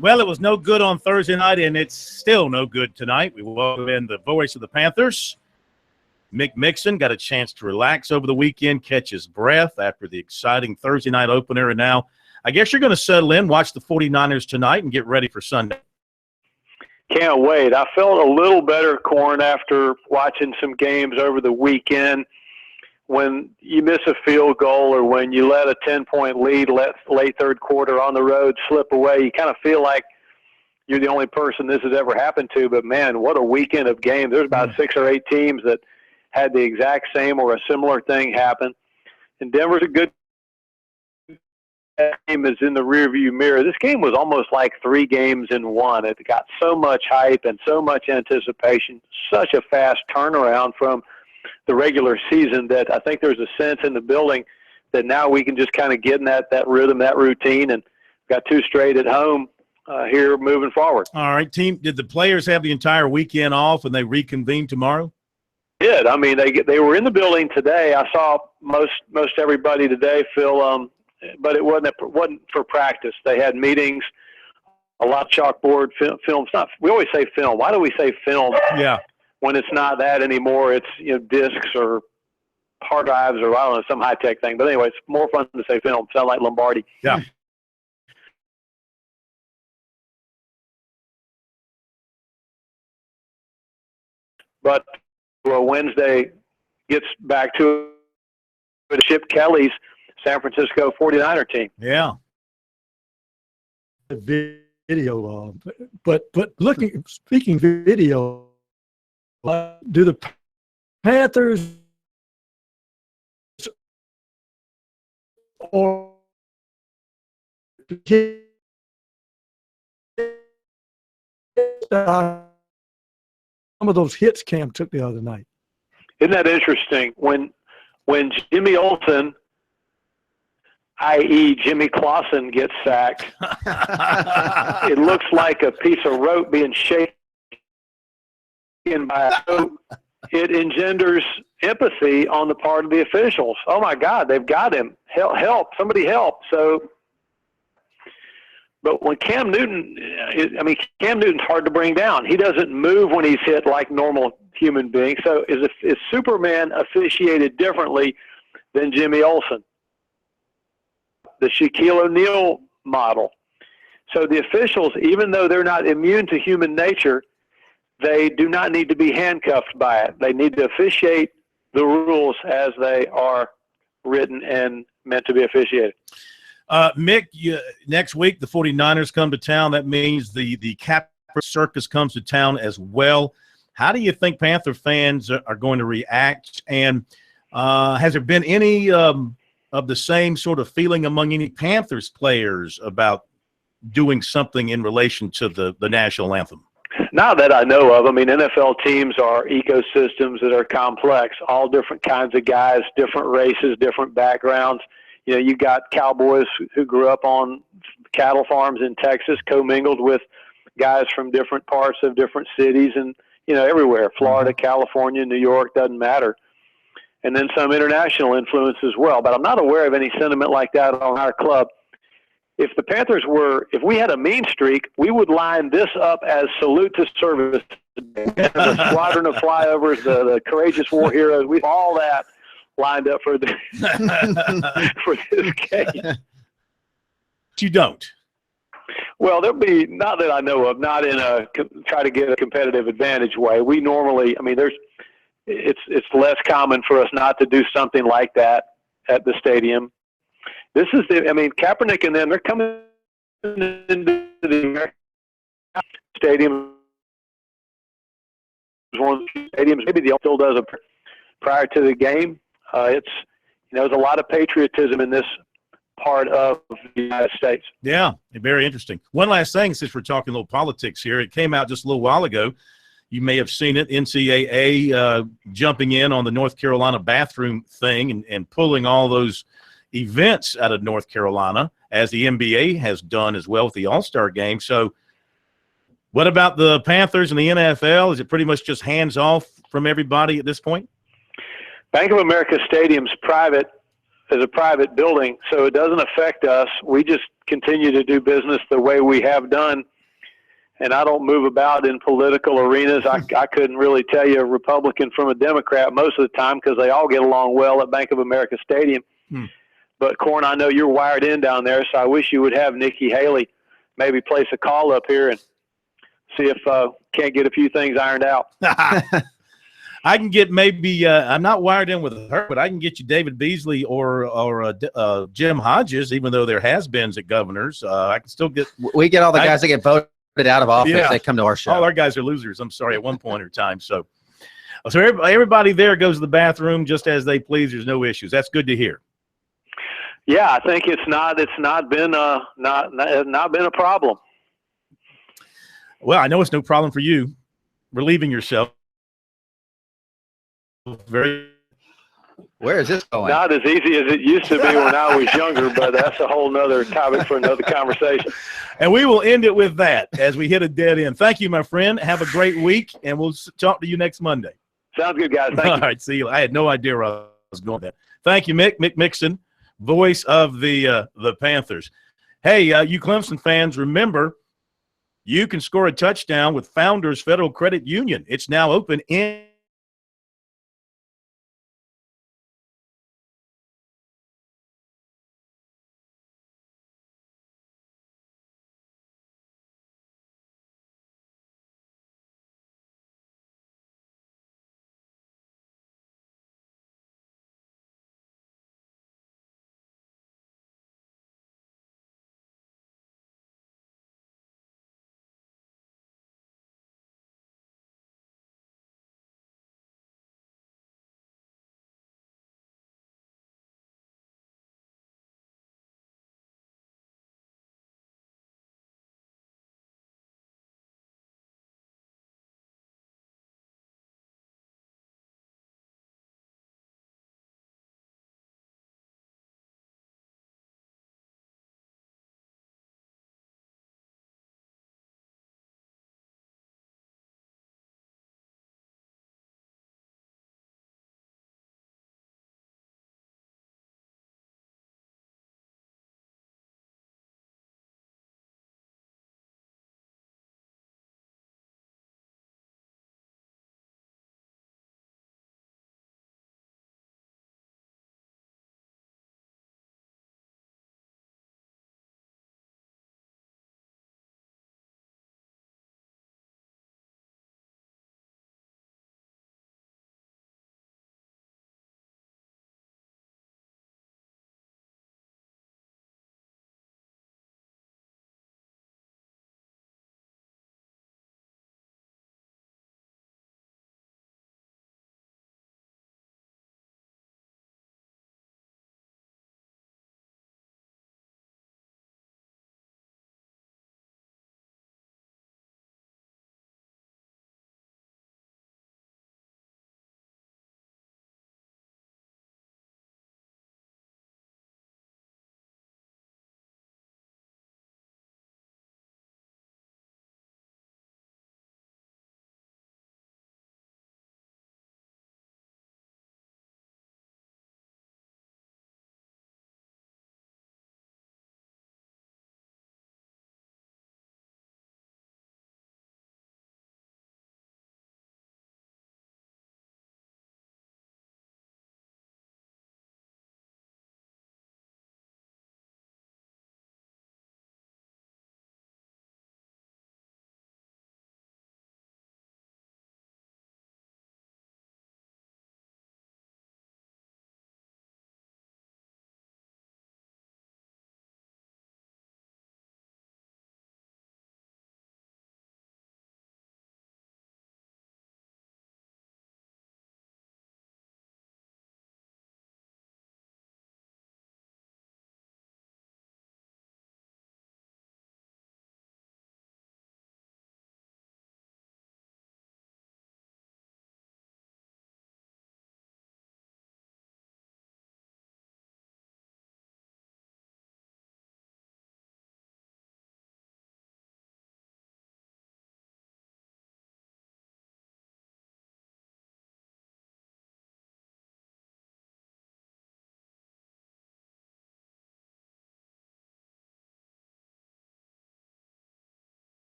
Well, it was no good on Thursday night, and it's still no good tonight. We welcome in the voice of the Panthers. Mick Mixon got a chance to relax over the weekend, catch his breath after the exciting Thursday night opener, and now I guess you're going to settle in, watch the 49ers tonight, and get ready for Sunday. Can't wait. I felt a little better, Corn, after watching some games over the weekend. When you miss a field goal or when you let a 10-point lead late third quarter on the road slip away, you kind of feel like you're the only person this has ever happened to. But, man, what a weekend of games. There's about 6 or 8 teams that had the exact same or a similar thing happen. And Denver's a good game is in the rearview mirror. This game was almost like 3 games in one. It got so much hype and so much anticipation, such a fast turnaround from the regular season that I think there's a sense in the building that now we can just kind of get in that rhythm, that routine, and got 2 straight at home here moving forward. All right, team. Did the players have the entire weekend off and they reconvene tomorrow? Did. I mean, they were in the building today. I saw most everybody today, Phil, but it wasn't for practice. They had meetings, a lot of chalkboard films. We always say film. Why do we say film? Yeah. When it's not that anymore, it's discs or hard drives or I don't know, some high tech thing. But anyway, it's more fun to say film. Sound like Lombardi. Yeah. But Wednesday gets back to Chip Kelly's San Francisco 49er team. Yeah. Video, but speaking video, do the Panthers or some of those hits Cam took the other night? Isn't that interesting? When Jimmy Olsen, i.e. Jimmy Clausen gets sacked, it looks like a piece of rope being shaken by a boat. It engenders empathy on the part of the officials. Oh my God, they've got him. Help, somebody help. So, but when Cam Newton, Cam Newton's hard to bring down. He doesn't move when he's hit like normal human beings. So is Superman officiated differently than Jimmy Olsen, the Shaquille O'Neal model? So the officials, even though they're not immune to human nature, they do not need to be handcuffed by it. They need to officiate the rules as they are written and meant to be officiated. Mick, next week the 49ers come to town. That means the Capra Circus comes to town as well. How do you think Panther fans are going to react? And has there been any of the same sort of feeling among any Panthers players about doing something in relation to the national anthem? Not that I know of. I mean, NFL teams are ecosystems that are complex, all different kinds of guys, different races, different backgrounds. You know, you got cowboys who grew up on cattle farms in Texas, commingled with guys from different parts of different cities and, everywhere, Florida, California, New York, doesn't matter. And then some international influence as well. But I'm not aware of any sentiment like that on our club. If the Panthers if we had a mean streak, we would line this up as salute to service. The squadron of flyovers, the courageous war heroes, we all that lined up for for this game. You don't. Well, there'll be, not that I know of, not in a try to get a competitive advantage way. We normally, it's less common for us not to do something like that at the stadium. This is Kaepernick and them, they're coming into the stadium. One of the stadiums, maybe the still does prior to the game. There's a lot of patriotism in this part of the United States. Yeah, very interesting. One last thing, since we're talking a little politics here, it came out just a little while ago. You may have seen it, NCAA jumping in on the North Carolina bathroom thing and pulling all those events out of North Carolina, as the NBA has done as well with the All-Star game. So what about the Panthers and the NFL? Is it pretty much just hands off from everybody at this point? Bank of America Stadium's private, is a private building, so it doesn't affect us. We just continue to do business the way we have done, and I don't move about in political arenas. I couldn't really tell you a Republican from a Democrat most of the time because they all get along well at Bank of America Stadium. But, Corn, I know you're wired in down there, so I wish you would have Nikki Haley maybe place a call up here and see if can't get a few things ironed out. I can get maybe I'm not wired in with her, but I can get you David Beasley or Jim Hodges, even though there has-beens at governors. I can still get – We get all the guys that get voted out of office. Yeah. They come to our show. All our guys are losers, I'm sorry, at one point in time. So everybody there goes to the bathroom just as they please. There's no issues. That's good to hear. Yeah, I think it's not been a problem. Well, I know it's no problem for you relieving yourself. Where is this going? Not as easy as it used to be when I was younger, but that's a whole nother topic for another conversation. And we will end it with that as we hit a dead end. Thank you, my friend. Have a great week, and we'll talk to you next Monday. Sounds good, guys. Thank you. All right, see you. I had no idea where I was going with that. Thank you, Mick Mixon, voice of the Panthers. Hey, you Clemson fans, remember, you can score a touchdown with Founders Federal Credit Union. It's now open in